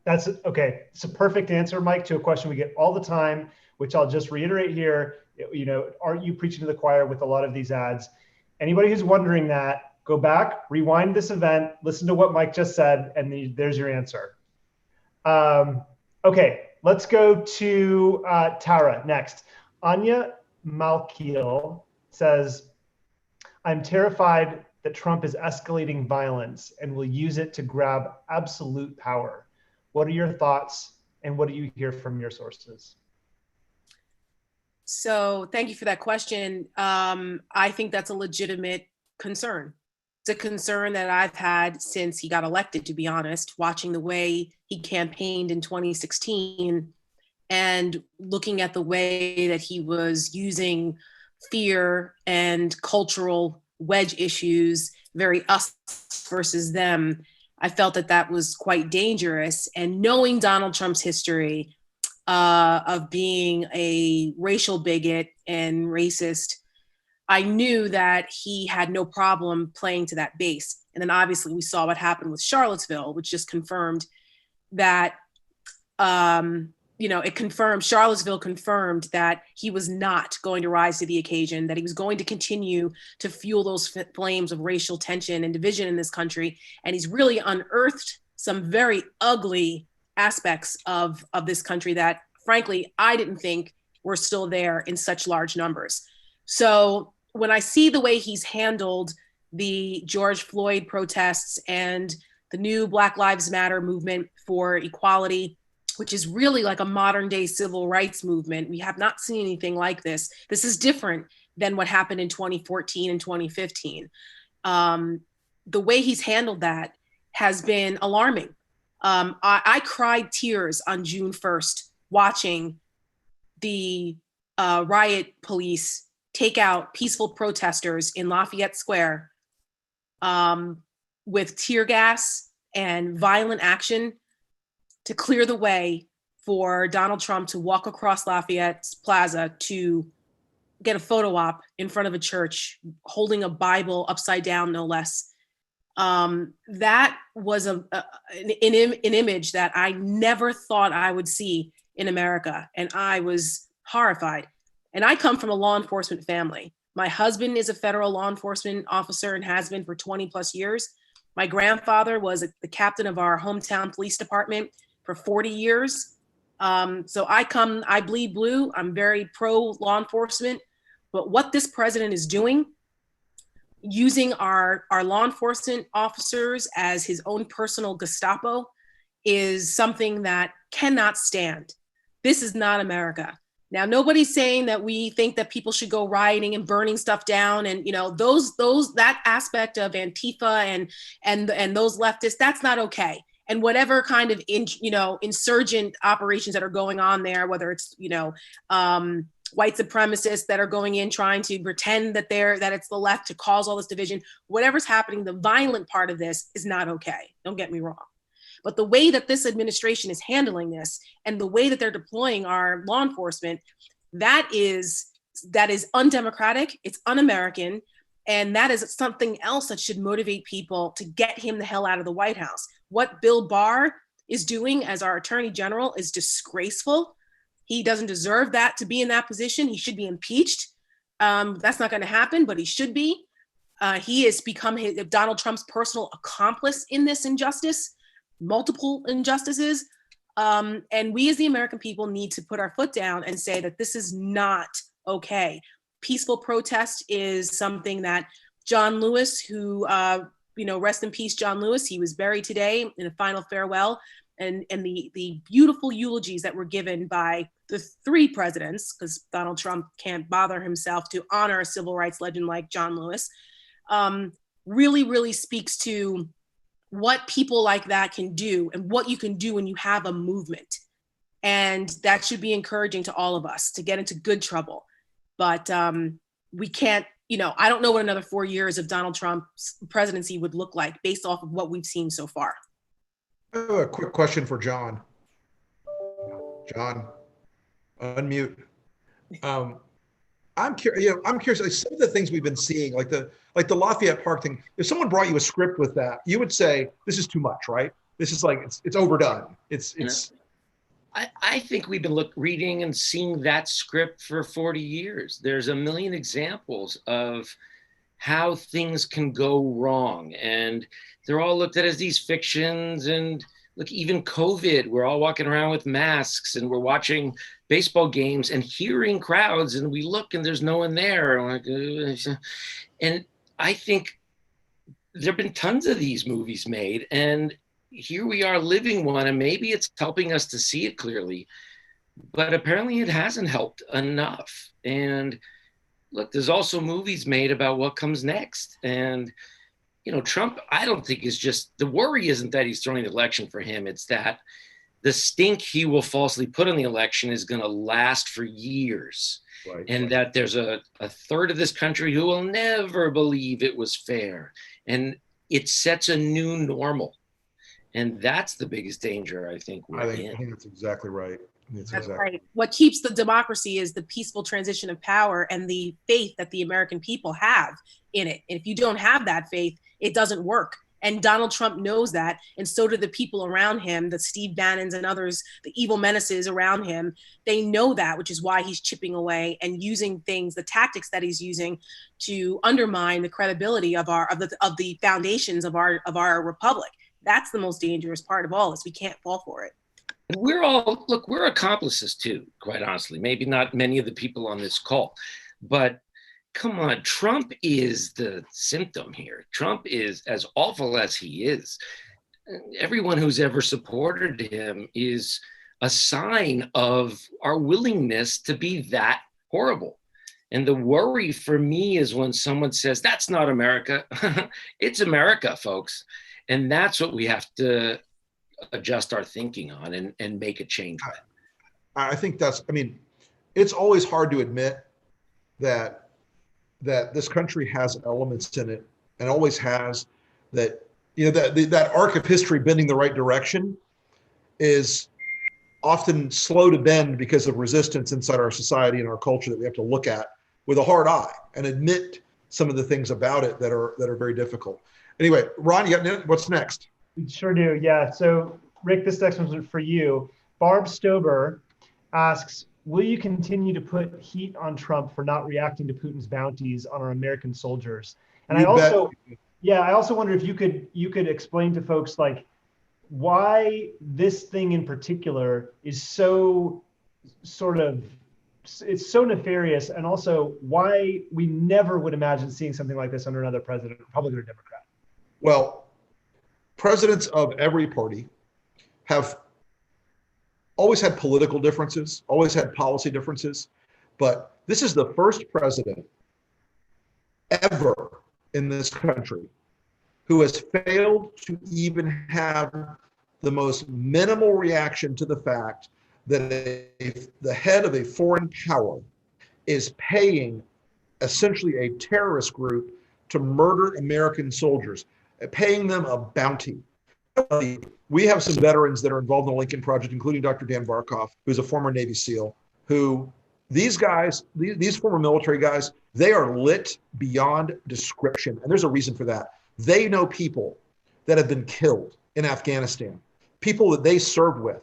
That's okay. It's a perfect answer, Mike, to a question we get all the time, which I'll just reiterate here. You know, aren't you preaching to the choir with a lot of these ads? Anybody who's wondering that, go back, rewind this event, listen to what Mike just said, and there's your answer. Okay, let's go to Tara next. Anya Malkiel says, I'm terrified that Trump is escalating violence and will use it to grab absolute power. What are your thoughts and what do you hear from your sources? So thank you for that question. I think that's a legitimate concern. It's a concern that I've had since he got elected, to be honest, watching the way he campaigned in 2016 and looking at the way that he was using fear and cultural wedge issues, very us versus them. I felt that that was quite dangerous. And knowing Donald Trump's history of being a racial bigot and racist, I knew that he had no problem playing to that base. And then obviously we saw what happened with Charlottesville, which just confirmed that, Charlottesville confirmed that he was not going to rise to the occasion, that he was going to continue to fuel those flames of racial tension and division in this country. And he's really unearthed some very ugly aspects of this country that, frankly, I didn't think were still there in such large numbers. So when I see the way he's handled the George Floyd protests and the new Black Lives Matter movement for equality, which is really like a modern day civil rights movement. We have not seen anything like this. This is different than what happened in 2014 and 2015. The way he's handled that has been alarming. I cried tears on June 1st, watching the riot police take out peaceful protesters in Lafayette Square with tear gas and violent action to clear the way for Donald Trump to walk across Lafayette Plaza to get a photo op in front of a church, holding a Bible upside down, no less. That was an image that I never thought I would see in America, and I was horrified. And I come from a law enforcement family. My husband is a federal law enforcement officer and has been for 20 plus years. My grandfather was the captain of our hometown police department for 40 years. So I bleed blue. I'm very pro law enforcement. But what this president is doing using our law enforcement officers as his own personal Gestapo is something that cannot stand. This is not America. Now, nobody's saying that we think that people should go rioting and burning stuff down, and that aspect of Antifa and those leftists, that's not okay. And whatever kind of insurgent operations that are going on there, whether it's white supremacists that are going in trying to pretend that it's the left to cause all this division, whatever's happening, the violent part of this is not okay. Don't get me wrong. But the way that this administration is handling this and the way that they're deploying our law enforcement, that is undemocratic, it's un-American, and that is something else that should motivate people to get him the hell out of the White House. What Bill Barr is doing as our Attorney General is disgraceful. He doesn't deserve that to be in that position. He should be impeached. That's not going to happen, but he should be. He has become Donald Trump's personal accomplice in this injustice. Multiple injustices. And we as the American people need to put our foot down and say that this is not okay. Peaceful protest is something that John Lewis, who, rest in peace, John Lewis, he was buried today in a final farewell. And the beautiful eulogies that were given by the three presidents, because Donald Trump can't bother himself to honor a civil rights legend like John Lewis, really, really speaks to what people like that can do and what you can do when you have a movement. And that should be encouraging to all of us to get into good trouble. But we can't, I don't know what another 4 years of Donald Trump's presidency would look like based off of what we've seen so far. I have a quick question for John. John, unmute. I'm curious. I'm curious. Like some of the things we've been seeing, like the Lafayette Park thing. If someone brought you a script with that, you would say this is too much, right? This is like it's overdone. It's. I think we've been reading and seeing that script for 40 years. There's a million examples of how things can go wrong, and they're all looked at as these fictions. And look, even COVID, we're all walking around with masks and we're watching baseball games and hearing crowds, and we look and there's no one there. And I think there have been tons of these movies made, and here we are living one, and maybe it's helping us to see it clearly, but apparently it hasn't helped enough. And look, there's also movies made about what comes next. And Trump, I don't think is just, the worry isn't that he's throwing the election for him. It's that the stink he will falsely put on the election is going to last for years. Right, and that there's a third of this country who will never believe it was fair. And it sets a new normal. And that's the biggest danger, I think. I think that's exactly right. That's right. What keeps the democracy is the peaceful transition of power and the faith that the American people have in it. And if you don't have that faith, it doesn't work. And Donald Trump knows that. And so do the people around him, the Steve Bannons and others, the evil menaces around him. They know that, which is why he's chipping away and using the tactics that he's using to undermine the credibility of the foundations of our republic. That's the most dangerous part of all, is we can't fall for it. We're accomplices too, quite honestly. Maybe not many of the people on this call, but come on, Trump is the symptom here. Trump is as awful as he is. Everyone who's ever supported him is a sign of our willingness to be that horrible. And the worry for me is when someone says, that's not America. It's America, folks. And that's what we have to adjust our thinking on and make a change. I think it's always hard to admit that this country has elements in it, and always has, that that arc of history bending the right direction is often slow to bend because of resistance inside our society and our culture that we have to look at with a hard eye and admit some of the things about it that are very difficult. Anyway, Ron, what's next? We sure do, yeah. So Rick, this next one's for you. Barb Stober asks, will you continue to put heat on Trump for not reacting to Putin's bounties on our American soldiers? And I also wonder if you could explain to folks like why this thing in particular is so sort of it's so nefarious, and also why we never would imagine seeing something like this under another president, Republican or Democrat. Well, presidents of every party have always had political differences, always had policy differences, but this is the first president ever in this country who has failed to even have the most minimal reaction to the fact that the head of a foreign power is paying essentially a terrorist group to murder American soldiers, paying them a bounty. We have some veterans that are involved in the Lincoln Project, including Dr. Dan Barkoff, who's a former Navy SEAL, who these guys, these former military guys, they are lit beyond description. And there's a reason for that. They know people that have been killed in Afghanistan, people that they served with.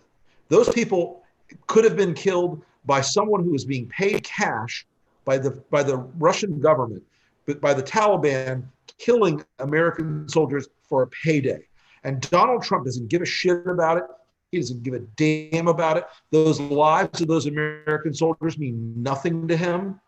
Those people could have been killed by someone who was being paid cash by the Russian government, but by the Taliban killing American soldiers for a payday. And Donald Trump doesn't give a shit about it. He doesn't give a damn about it. Those lives of those American soldiers mean nothing to him.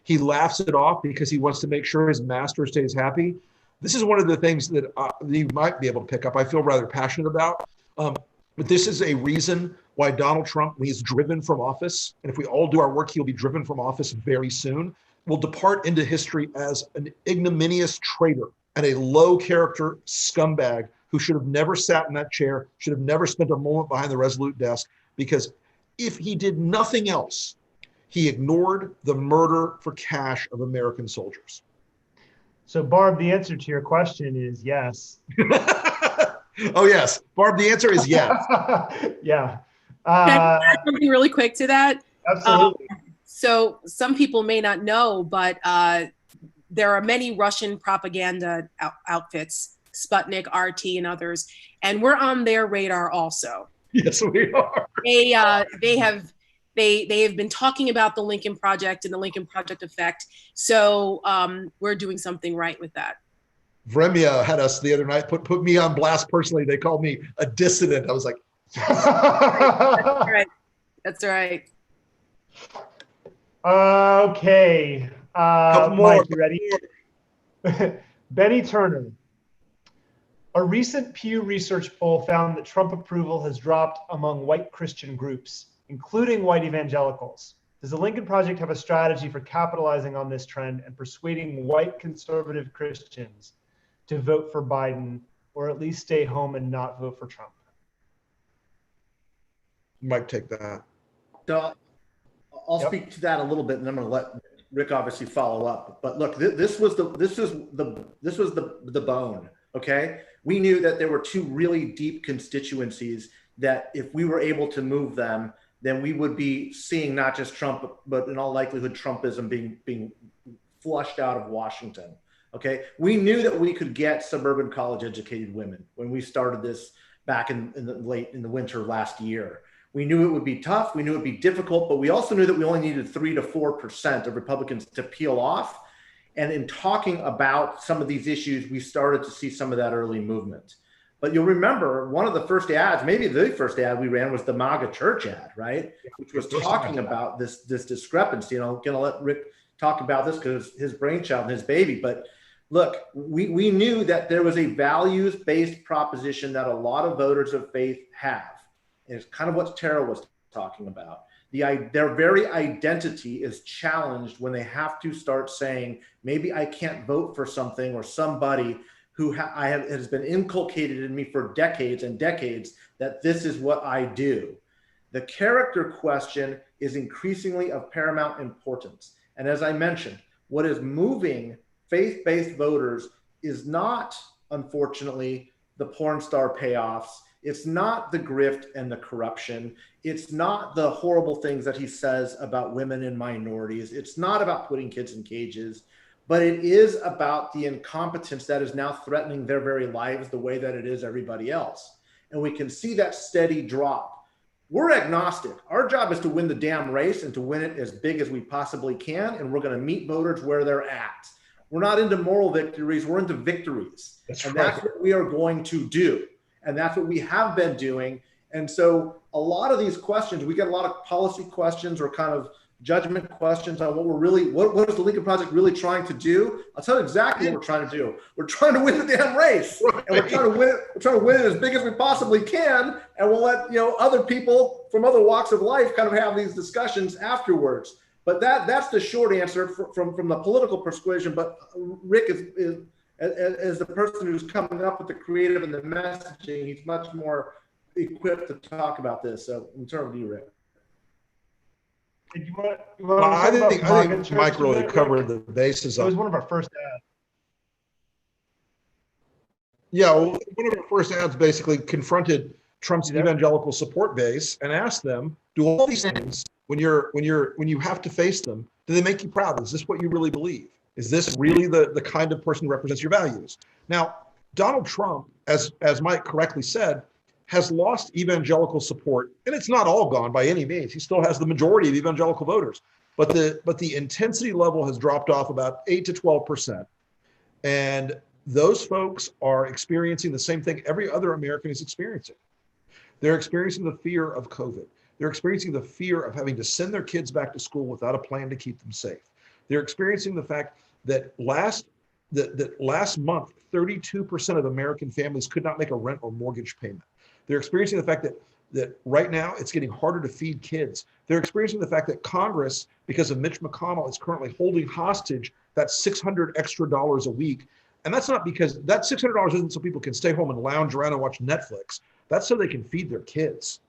He laughs it off because he wants to make sure his master stays happy. This is one of the things that you might be able to pick up. I feel rather passionate about. But this is a reason why Donald Trump, when he's driven from office, and if we all do our work, he'll be driven from office very soon, will depart into history as an ignominious traitor and a low character scumbag who should have never sat in that chair, should have never spent a moment behind the Resolute desk, because if he did nothing else, he ignored the murder for cash of American soldiers. So Barb, the answer to your question is yes. Oh, yes. Barb, the answer is yes. Yeah. Can I add something really quick to that? Absolutely. So some people may not know, but there are many Russian propaganda outfits, Sputnik, RT, and others, and we're on their radar also. Yes, we are. They have been talking about the Lincoln Project and the Lincoln Project effect. So we're doing something right with that. Vremya had us the other night, put me on blast personally. They called me a dissident. I was like, That's right. That's right. Okay. Mike, you ready? Benny Turner. A recent Pew Research poll found that Trump approval has dropped among white Christian groups, including white evangelicals. Does the Lincoln Project have a strategy for capitalizing on this trend and persuading white conservative Christians to vote for Biden, or at least stay home and not vote for Trump? Mike, take that. So I'll speak to that a little bit, and I'm going to let Rick obviously follow up. But look, this was the bone. Okay, we knew that there were two really deep constituencies that if we were able to move them, then we would be seeing not just Trump, but in all likelihood Trumpism being flushed out of Washington. Okay, we knew that we could get suburban college educated women when we started this back in the winter last year. We knew it would be tough. We knew it would be difficult, but we also knew that we only needed 3 to 4% of Republicans to peel off. And in talking about some of these issues, we started to see some of that early movement. But you'll remember one of the first ads, maybe the first ad we ran, was the MAGA church ad, right? Which was talking about this discrepancy. And I'm going to let Rick talk about this because his brainchild and his baby. But look, we knew that there was a values-based proposition that a lot of voters of faith have. And it's kind of what Tara was talking about. Their very identity is challenged when they have to start saying, maybe I can't vote for something or somebody who has been inculcated in me for decades and decades that this is what I do. The character question is increasingly of paramount importance. And as I mentioned, what is moving faith-based voters is not, unfortunately, the porn star payoffs. It's not the grift and the corruption. It's not the horrible things that he says about women and minorities. It's not about putting kids in cages, but it is about the incompetence that is now threatening their very lives the way that it is everybody else. And we can see that steady drop. We're agnostic. Our job is to win the damn race and to win it as big as we possibly can. And we're going to meet voters where they're at. We're not into moral victories. We're into victories. That's what we are going to do. And that's what we have been doing. And so a lot of these questions, we get a lot of policy questions or kind of judgment questions on what is the Lincoln Project really trying to do, I'll tell you exactly what we're trying to do. We're trying to win the damn race, and we're trying to win it. We're trying to win it as big as we possibly can, and we'll let other people from other walks of life kind of have these discussions afterwards. But that's the short answer from the political persuasion. But Rick is as the person who's coming up with the creative and the messaging, he's much more equipped to talk about this. So in terms of you, Rick. I think Mike really covered the bases. It was one of our first ads. Yeah, well, one of our first ads basically confronted Trump's evangelical support base and asked them, do all these things when you have to face them, do they make you proud? Is this what you really believe? Is this really the kind of person who represents your values? Now, Donald Trump, as Mike correctly said, has lost evangelical support, and it's not all gone by any means. He still has the majority of evangelical voters, but the intensity level has dropped off about 8 to 12%. And those folks are experiencing the same thing every other American is experiencing. They're experiencing the fear of COVID. They're experiencing the fear of having to send their kids back to school without a plan to keep them safe. They're experiencing the fact that last month, 32% of American families could not make a rent or mortgage payment. They're experiencing the fact that right now it's getting harder to feed kids. They're experiencing the fact that Congress, because of Mitch McConnell, is currently holding hostage that $600 extra a week. And that's not because that $600 isn't so people can stay home and lounge around and watch Netflix. That's so they can feed their kids.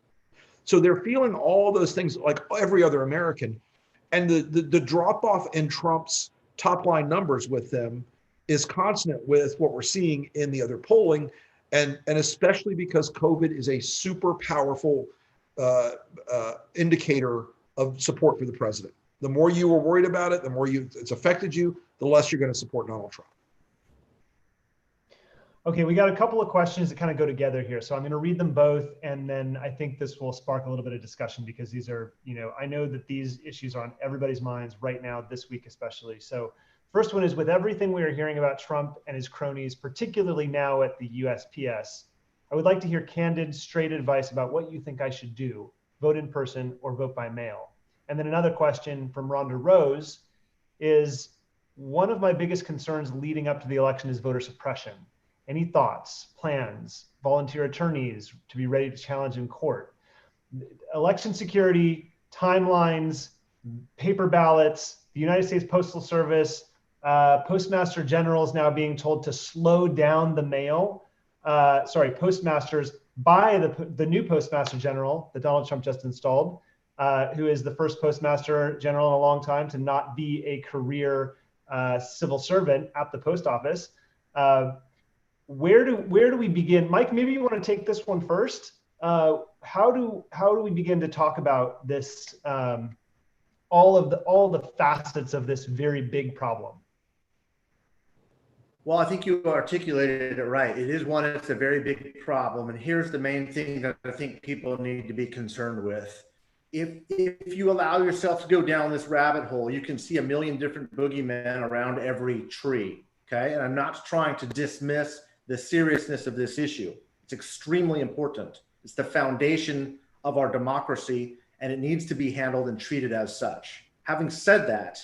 So they're feeling all those things like every other American. And the drop off in Trump's top line numbers with them is consonant with what we're seeing in the other polling. And especially because COVID is a super powerful indicator of support for the president. The more you were worried about it, the more it's affected you, the less you're going to support Donald Trump. Okay, we got a couple of questions that kind of go together here. So I'm going to read them both, and then I think this will spark a little bit of discussion because these are, I know that these issues are on everybody's minds right now, this week especially. So first one is, with everything we are hearing about Trump and his cronies, particularly now at the USPS, I would like to hear candid, straight advice about what you think I should do, vote in person or vote by mail. And then another question from Rhonda Rose is, one of my biggest concerns leading up to the election is voter suppression. Any thoughts, plans, volunteer attorneys to be ready to challenge in court? Election security, timelines, paper ballots, the United States Postal Service, Postmaster General is now being told to slow down the mail. Postmasters by the new Postmaster General that Donald Trump just installed, who is the first Postmaster General in a long time to not be a career civil servant at the post office. Where do we begin? Mike, maybe you want to take this one first. How do we begin to talk about this, all the facets of this very big problem? Well, I think you articulated it right. It's a very big problem. And here's the main thing that I think people need to be concerned with. If you allow yourself to go down this rabbit hole, you can see a million different boogeymen around every tree. Okay. And I'm not trying to dismiss the seriousness of this issue. It's extremely important. It's the foundation of our democracy, and it needs to be handled and treated as such. Having said that,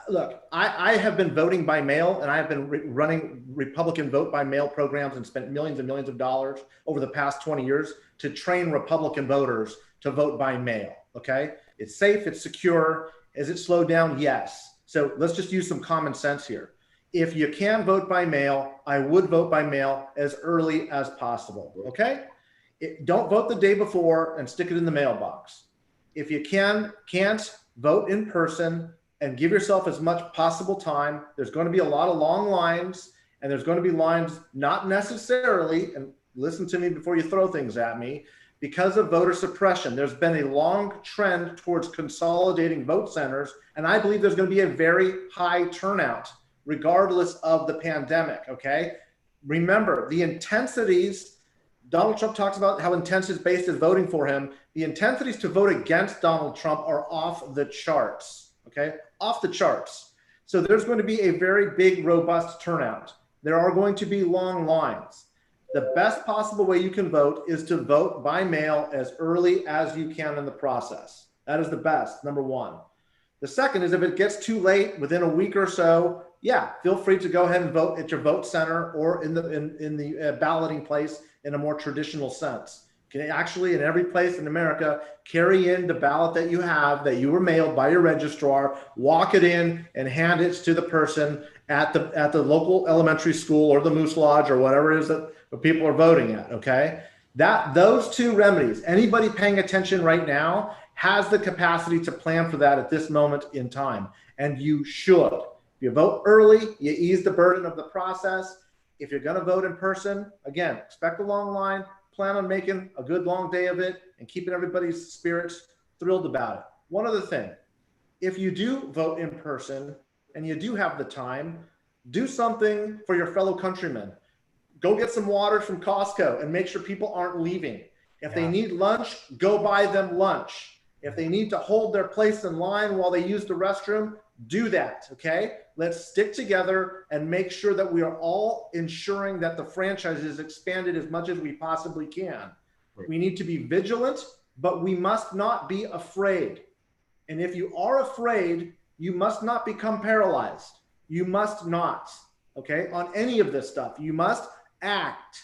look, I have been voting by mail, and I have been running Republican vote by mail programs and spent millions and millions of dollars over the past 20 years to train Republican voters to vote by mail. Okay. It's safe. It's secure. Is it slowed down? Yes. So let's just use some common sense here. If you can vote by mail, I would vote by mail as early as possible, okay? Don't vote the day before and stick it in the mailbox. If you can't vote in person and give yourself as much possible time, there's going to be a lot of long lines, and there's going to be lines not necessarily, and listen to me before you throw things at me, because of voter suppression. There's been a long trend towards consolidating vote centers, and I believe there's going to be a very high turnout regardless of the pandemic, okay? Remember, the intensities, Donald Trump talks about how intense his base is voting for him. The intensities to vote against Donald Trump are off the charts, okay? Off the charts. So there's going to be a very big, robust turnout. There are going to be long lines. The best possible way you can vote is to vote by mail as early as you can in the process, That is the best, number one. The second is if it gets too late within a week or so, yeah, feel free to go ahead and vote at your vote center or in the balloting place in a more traditional sense. You can actually, in every place in America, carry in the ballot that you have, that you were mailed by your registrar, walk it in and hand it to the person at the local elementary school or the Moose Lodge or whatever it is that people are voting at, okay? Those two remedies, anybody paying attention right now has the capacity to plan for that at this moment in time, and you should. If you vote early, you ease the burden of the process. If you're going to vote in person, again, expect a long line, plan on making a good long day of it and keeping everybody's spirits thrilled about it. One other thing, if you do vote in person and you do have the time, do something for your fellow countrymen. Go get some water from Costco and make sure people aren't leaving. If they need lunch, go buy them lunch. If they need to hold their place in line while they use the restroom, do that, okay? Let's stick together and make sure that we are all ensuring that the franchise is expanded as much as we possibly can. Right. We need to be vigilant, but we must not be afraid. And if you are afraid, you must not become paralyzed. You must not, okay? On any of this stuff, you must act.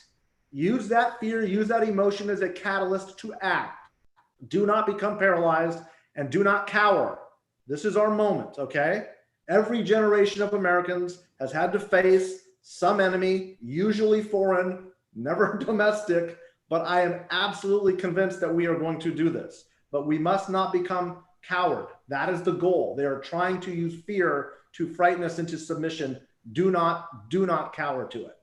Use that fear, use that emotion as a catalyst to act. Do not become paralyzed and do not cower. This is our moment, okay? Every generation of Americans has had to face some enemy, usually foreign, never domestic, but I am absolutely convinced that we are going to do this. But we must not become coward. That is the goal. They are trying to use fear to frighten us into submission. Do not cower to it.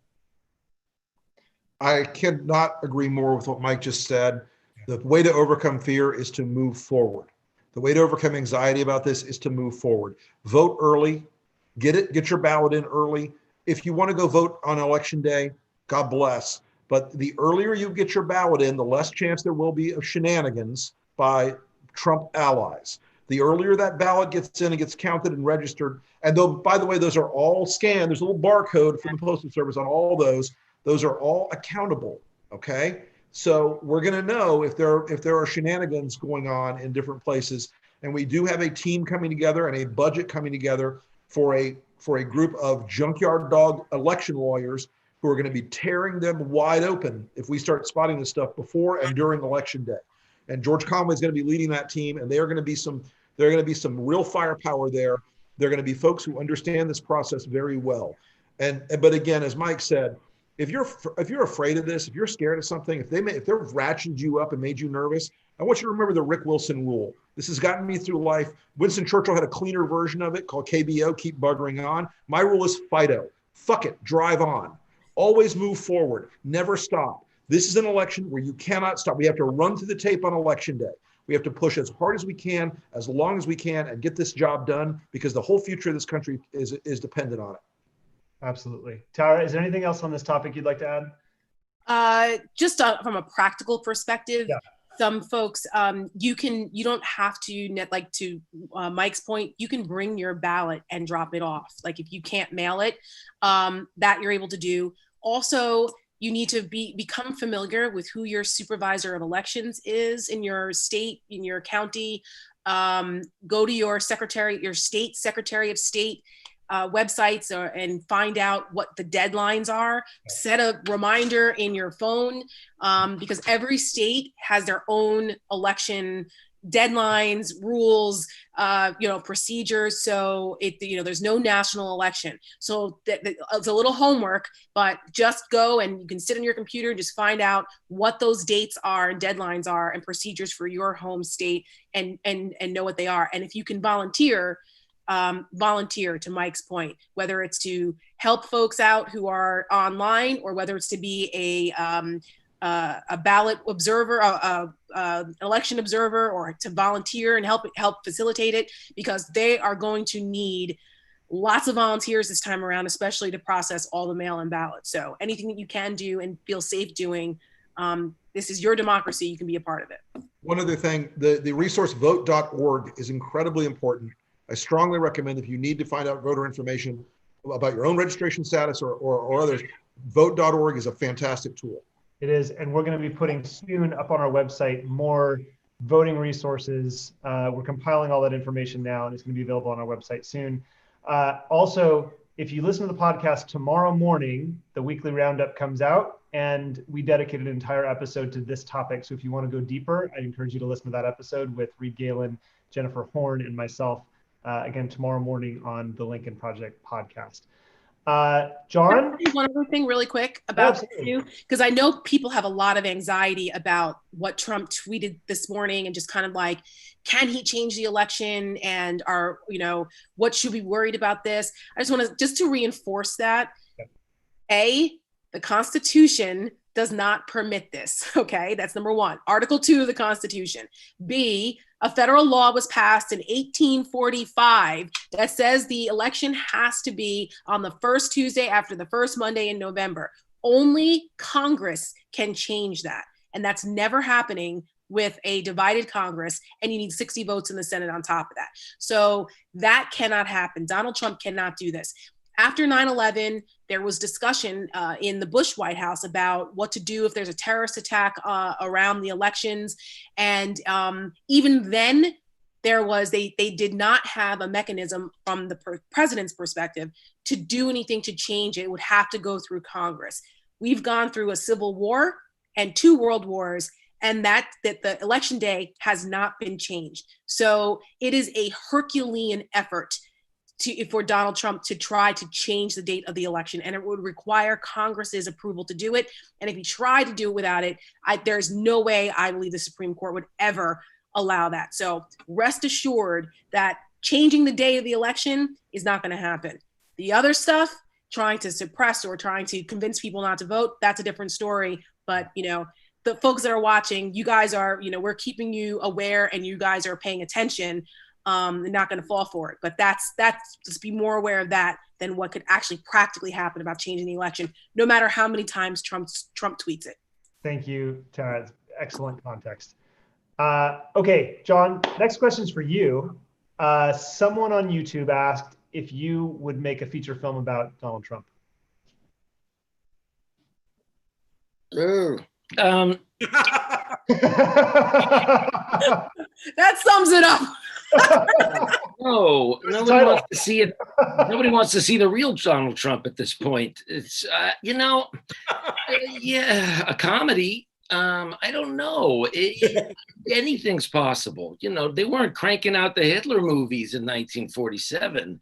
I cannot agree more with what Mike just said. The way to overcome fear is to move forward. The way to overcome anxiety about this is to move forward. Vote early, get your ballot in early. If you want to go vote on election day, God bless. But the earlier you get your ballot in, the less chance there will be of shenanigans by Trump allies. The earlier that ballot gets in and gets counted and registered, and though, by the way, those are all scanned, there's a little barcode from the Postal Service on all those. Those are all accountable, okay? So we're going to know if there are shenanigans going on in different places. And we do have a team coming together and a budget coming together for a group of junkyard dog election lawyers who are going to be tearing them wide open if we start spotting this stuff before and during election day. And George Conway is going to be leading that team, and there are going to be some real firepower there. They're going to be folks who understand this process very well. But again, as Mike said, if you're afraid of this, if you're scared of something, if they've ratcheted you up and made you nervous, I want you to remember the Rick Wilson rule. This has gotten me through life. Winston Churchill had a cleaner version of it called KBO, keep buggering on. My rule is FIDO. Fuck it, drive on. Always move forward, never stop. This is an election where you cannot stop. We have to run through the tape on election day. We have to push as hard as we can, as long as we can, and get this job done because the whole future of this country is dependent on it. Absolutely. Tara, is there anything else on this topic you'd like to add? Just from a practical perspective, some folks, you don't have to, like to Mike's point, you can bring your ballot and drop it off. Like if you can't mail it, that you're able to do. Also, you need to become familiar with who your supervisor of elections is in your state, in your county. Go to your state secretary of state websites and find out what the deadlines are. Set a reminder in your phone because every state has their own election deadlines, rules, procedures. So there's no national election. So it's a little homework, but just go and you can sit on your computer and just find out what those dates are and deadlines are and procedures for your home state and know what they are. And if you can volunteer to Mike's point, whether it's to help folks out who are online or whether it's to be a ballot observer, election observer, or to volunteer and help facilitate it, because they are going to need lots of volunteers this time around, especially to process all the mail-in ballots. So anything that you can do and feel safe doing, this is your democracy. You can be a part of it. One other thing, the resource vote.org is incredibly important. I strongly recommend if you need to find out voter information about your own registration status or others, vote.org is a fantastic tool. It is, and we're going to be putting soon up on our website more voting resources. We're compiling all that information now, and it's going to be available on our website soon. Also, if you listen to the podcast tomorrow morning, the weekly roundup comes out, and we dedicated an entire episode to this topic. So if you want to go deeper, I encourage you to listen to that episode with Reed Galen, Jennifer Horne, and myself, again, tomorrow morning on the Lincoln Project podcast. John? One other thing really quick about this too, because I know people have a lot of anxiety about what Trump tweeted this morning and just kind of like, can he change the election? And what should we be worried about this? I just want to reinforce that. A, the Constitution does not permit this, okay? That's number one. Article 2 of the Constitution. B, a federal law was passed in 1845 that says the election has to be on the first Tuesday after the first Monday in November. Only Congress can change that. And that's never happening with a divided Congress, and you need 60 votes in the Senate on top of that. So that cannot happen. Donald Trump cannot do this. After 9/11, there was discussion in the Bush White House about what to do if there's a terrorist attack around the elections. And even then, they did not have a mechanism from the president's perspective to do anything to change it. It would have to go through Congress. We've gone through a civil war and 2 world wars, and that the election day has not been changed. So it is a Herculean effort for Donald Trump to try to change the date of the election, and it would require Congress's approval to do it. And if he tried to do it without it, there's no way I believe the Supreme Court would ever allow that. So rest assured that changing the day of the election is not going to happen. The other stuff, trying to suppress or trying to convince people not to vote, that's a different story. But the folks that are watching, you guys are, we're keeping you aware, and you guys are paying attention. They're not going to fall for it. But that's just be more aware of that than what could actually practically happen about changing the election, no matter how many times Trump tweets it. Thank you, Tara. Excellent context. Okay, John, next question is for you. Someone on YouTube asked if you would make a feature film about Donald Trump. That sums it up. No, nobody wants to see it. Nobody wants to see the real Donald Trump at this point. It's, a comedy. I don't know. Anything's possible. They weren't cranking out the Hitler movies in 1947,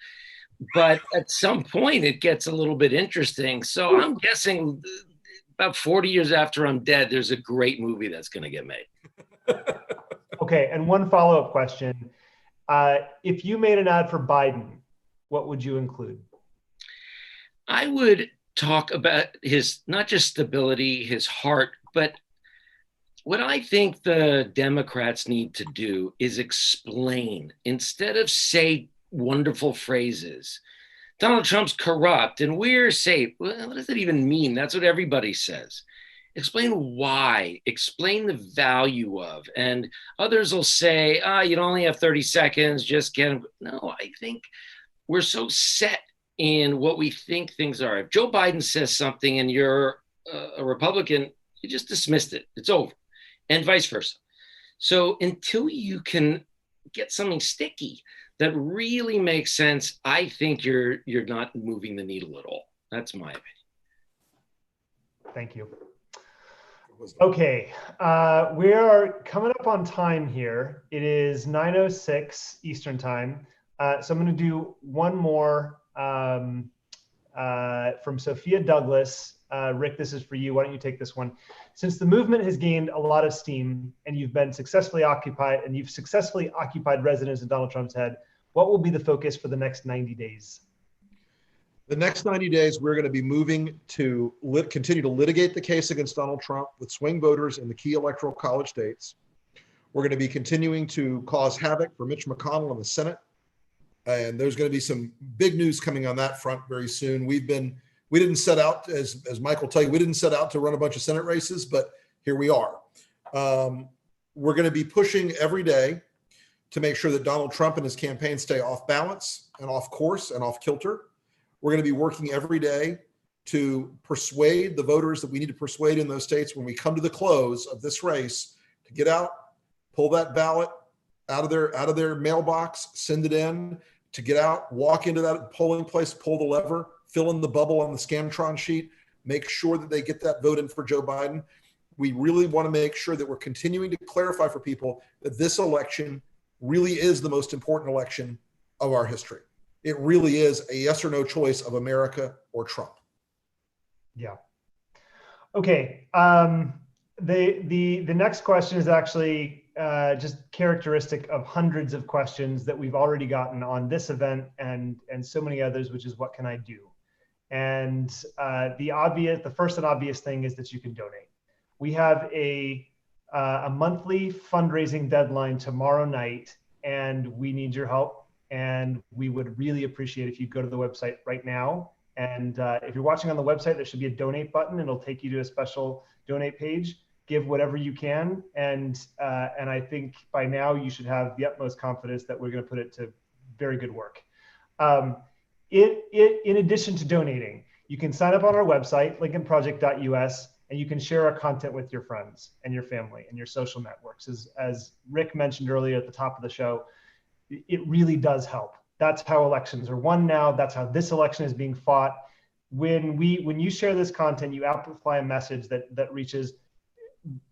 but at some point it gets a little bit interesting. So I'm guessing about 40 years after I'm dead, there's a great movie that's going to get made. Okay, and one follow-up question. If you made an ad for Biden, what would you include? I would talk about his, not just stability, his heart, but what I think the Democrats need to do is explain, instead of say wonderful phrases. Donald Trump's corrupt and we're safe. What does that even mean? That's what everybody says. Explain why, explain the value of, and others will say, you only have 30 seconds, just get them. No, I think we're so set in what we think things are. If Joe Biden says something and you're a Republican, you just dismissed it. It's over, and vice versa. So until you can get something sticky that really makes sense, I think you're not moving the needle at all. That's my opinion. Thank you. Okay, we are coming up on time here. It is 9:06 Eastern time. So I'm going to do one more from Sophia Douglas. Rick, this is for you. Why don't you take this one? Since the movement has gained a lot of steam and you've successfully occupied residence in Donald Trump's head, what will be the focus for the next 90 days? The next 90 days, we're going to be moving to continue to litigate the case against Donald Trump with swing voters in the key electoral college states. We're going to be continuing to cause havoc for Mitch McConnell in the Senate. And there's going to be some big news coming on that front very soon. We didn't set out, as Mike will tell you, we didn't set out to run a bunch of Senate races, but here we are. We're going to be pushing every day to make sure that Donald Trump and his campaign stay off balance and off course and off kilter. We're going to be working every day to persuade the voters that we need to persuade in those states when we come to the close of this race to get out pull that ballot out of their mailbox, send it in, to get out, walk into that polling place, pull the lever, fill in the bubble on the Scantron sheet, make sure that they get that vote in for Joe Biden. We really want to make sure that we're continuing to clarify for people that this election really is the most important election of our history. It really is a yes or no choice of America or Trump. Yeah. Okay. The next question is actually just characteristic of hundreds of questions that we've already gotten on this event and so many others, which is, what can I do? And the first and obvious thing is that you can donate. We have a monthly fundraising deadline tomorrow night, and we need your help. And we would really appreciate if you go to the website right now. And if you're watching on the website, there should be a donate button. It'll take you to a special donate page. Give whatever you can. And I think by now you should have the utmost confidence that we're going to put it to very good work. In addition to donating, you can sign up on our website, lincolnproject.us, and you can share our content with your friends and your family and your social networks. As Rick mentioned earlier at the top of the show, it really does help. That's how elections are won now. That's how this election is being fought. When you share this content, you amplify a message that reaches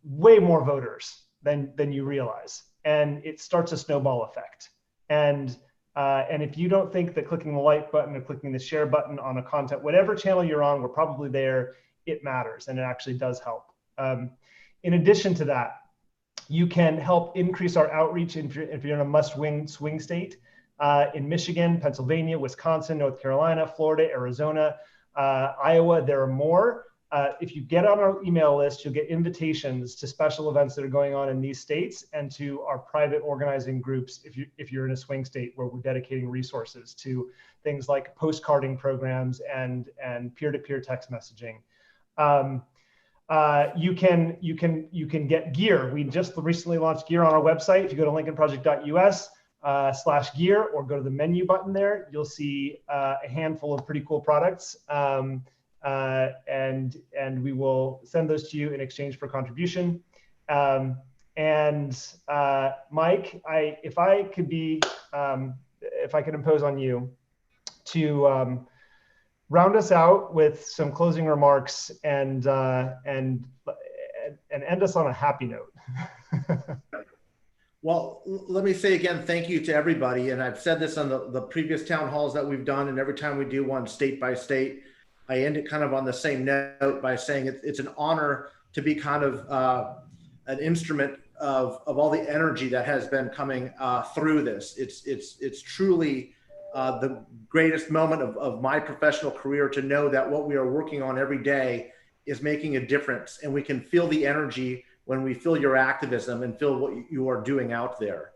way more voters than you realize, and it starts a snowball effect. And if you don't think that clicking the like button or clicking the share button on a content, whatever channel you're on, we're probably there, it matters, and it actually does help. In addition to that, you can help increase our outreach if you're in a must-win swing state. In Michigan, Pennsylvania, Wisconsin, North Carolina, Florida, Arizona, Iowa, there are more. If you get on our email list, you'll get invitations to special events that are going on in these states and to our private organizing groups if you're in a swing state, where we're dedicating resources to things like postcarding programs and peer-to-peer text messaging. You can get gear. We just recently launched gear on our website. If you go to lincolnproject.us /gear or go to the menu button there, you'll see a handful of pretty cool products. And we will send those to you in exchange for contribution. Mike, if I could impose on you to round us out with some closing remarks and end us on a happy note. Well, let me say again, thank you to everybody. And I've said this on the previous town halls that we've done, and every time we do one state by state, I end it kind of on the same note by saying it's an honor to be kind of an instrument of all the energy that has been coming through this. It's truly the greatest moment of my professional career to know that what we are working on every day is making a difference, and we can feel the energy when we feel your activism and feel what you are doing out there.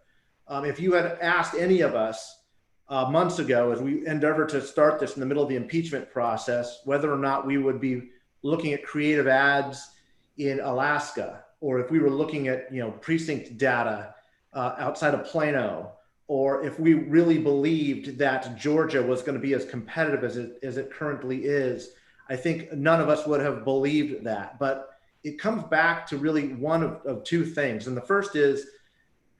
If you had asked any of us months ago, as we endeavored to start this in the middle of the impeachment process, whether or not we would be looking at creative ads in Alaska, or if we were looking at precinct data outside of Plano, or if we really believed that Georgia was going to be as competitive as it currently is, I think none of us would have believed that. But it comes back to really one of two things. And the first is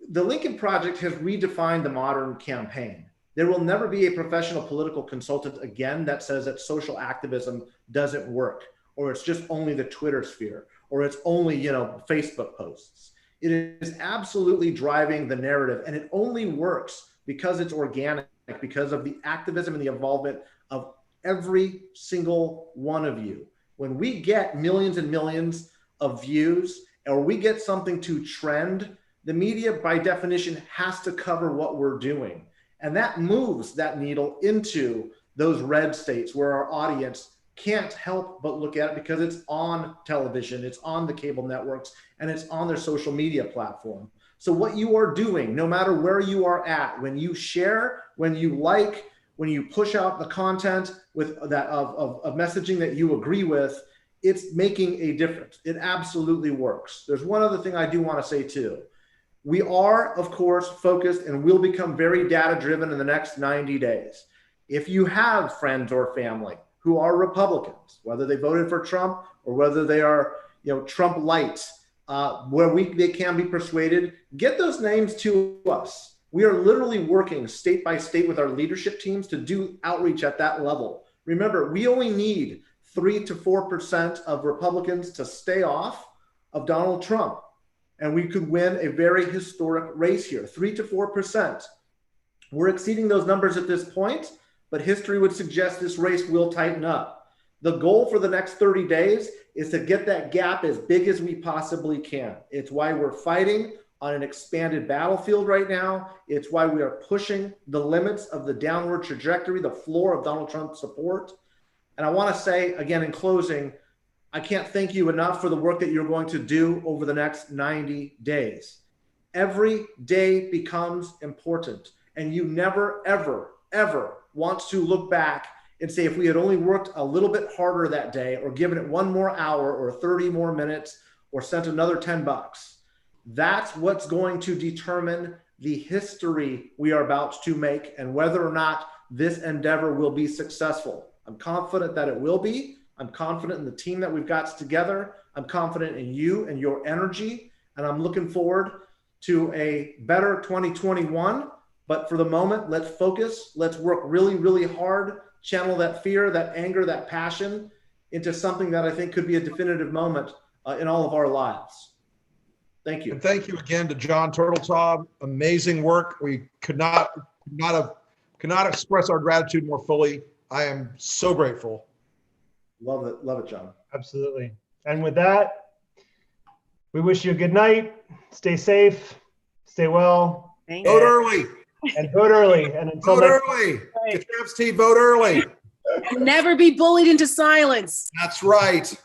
the Lincoln Project has redefined the modern campaign. There will never be a professional political consultant again that says that social activism doesn't work, or it's just only the Twitter sphere, or it's only Facebook posts. It is absolutely driving the narrative, and it only works because it's organic, because of the activism and the involvement of every single one of you. When we get millions and millions of views, or we get something to trend, the media by definition has to cover what we're doing. And that moves that needle into those red states where our audience can't help but look at it because it's on television, it's on the cable networks, and it's on their social media platform. So what you are doing, no matter where you are at, when you share, when you like, when you push out the content with that of messaging that you agree with, it's making a difference. It absolutely works. There's one other thing I do want to say too. We are, of course, focused and will become very data-driven in the next 90 days. If you have friends or family who are Republicans, whether they voted for Trump or whether they are, Trump lights, where they can be persuaded, get those names to us. We are literally working state by state with our leadership teams to do outreach at that level. Remember, we only need 3 to 4% of Republicans to stay off of Donald Trump, and we could win a very historic race here, 3 to 4%. We're exceeding those numbers at this point, but history would suggest this race will tighten up. The goal for the next 30 days is to get that gap as big as we possibly can. It's why we're fighting on an expanded battlefield right now. It's why we are pushing the limits of the downward trajectory, the floor of Donald Trump's support. And I want to say, again, in closing, I can't thank you enough for the work that you're going to do over the next 90 days. Every day becomes important, and you never, ever, ever want to look back and say, if we had only worked a little bit harder that day, or given it 1 more hour or 30 more minutes, or sent another $10. That's what's going to determine the history we are about to make and whether or not this endeavor will be successful. I'm confident that it will be. I'm confident in the team that we've got together. I'm confident in you and your energy. And I'm looking forward to a better 2021. But for the moment, let's focus. Let's work really, really hard. Channel that fear, that anger, that passion into something that I think could be a definitive moment in all of our lives. Thank you. And thank you again to John Turteltaub. Amazing work. We could not express our gratitude more fully. I am so grateful. Love it, John. Absolutely. And with that, we wish you a good night. Stay safe. Stay well. Vote early. And vote early. And until vote next early. Get Traps T, vote early. And never be bullied into silence. That's right.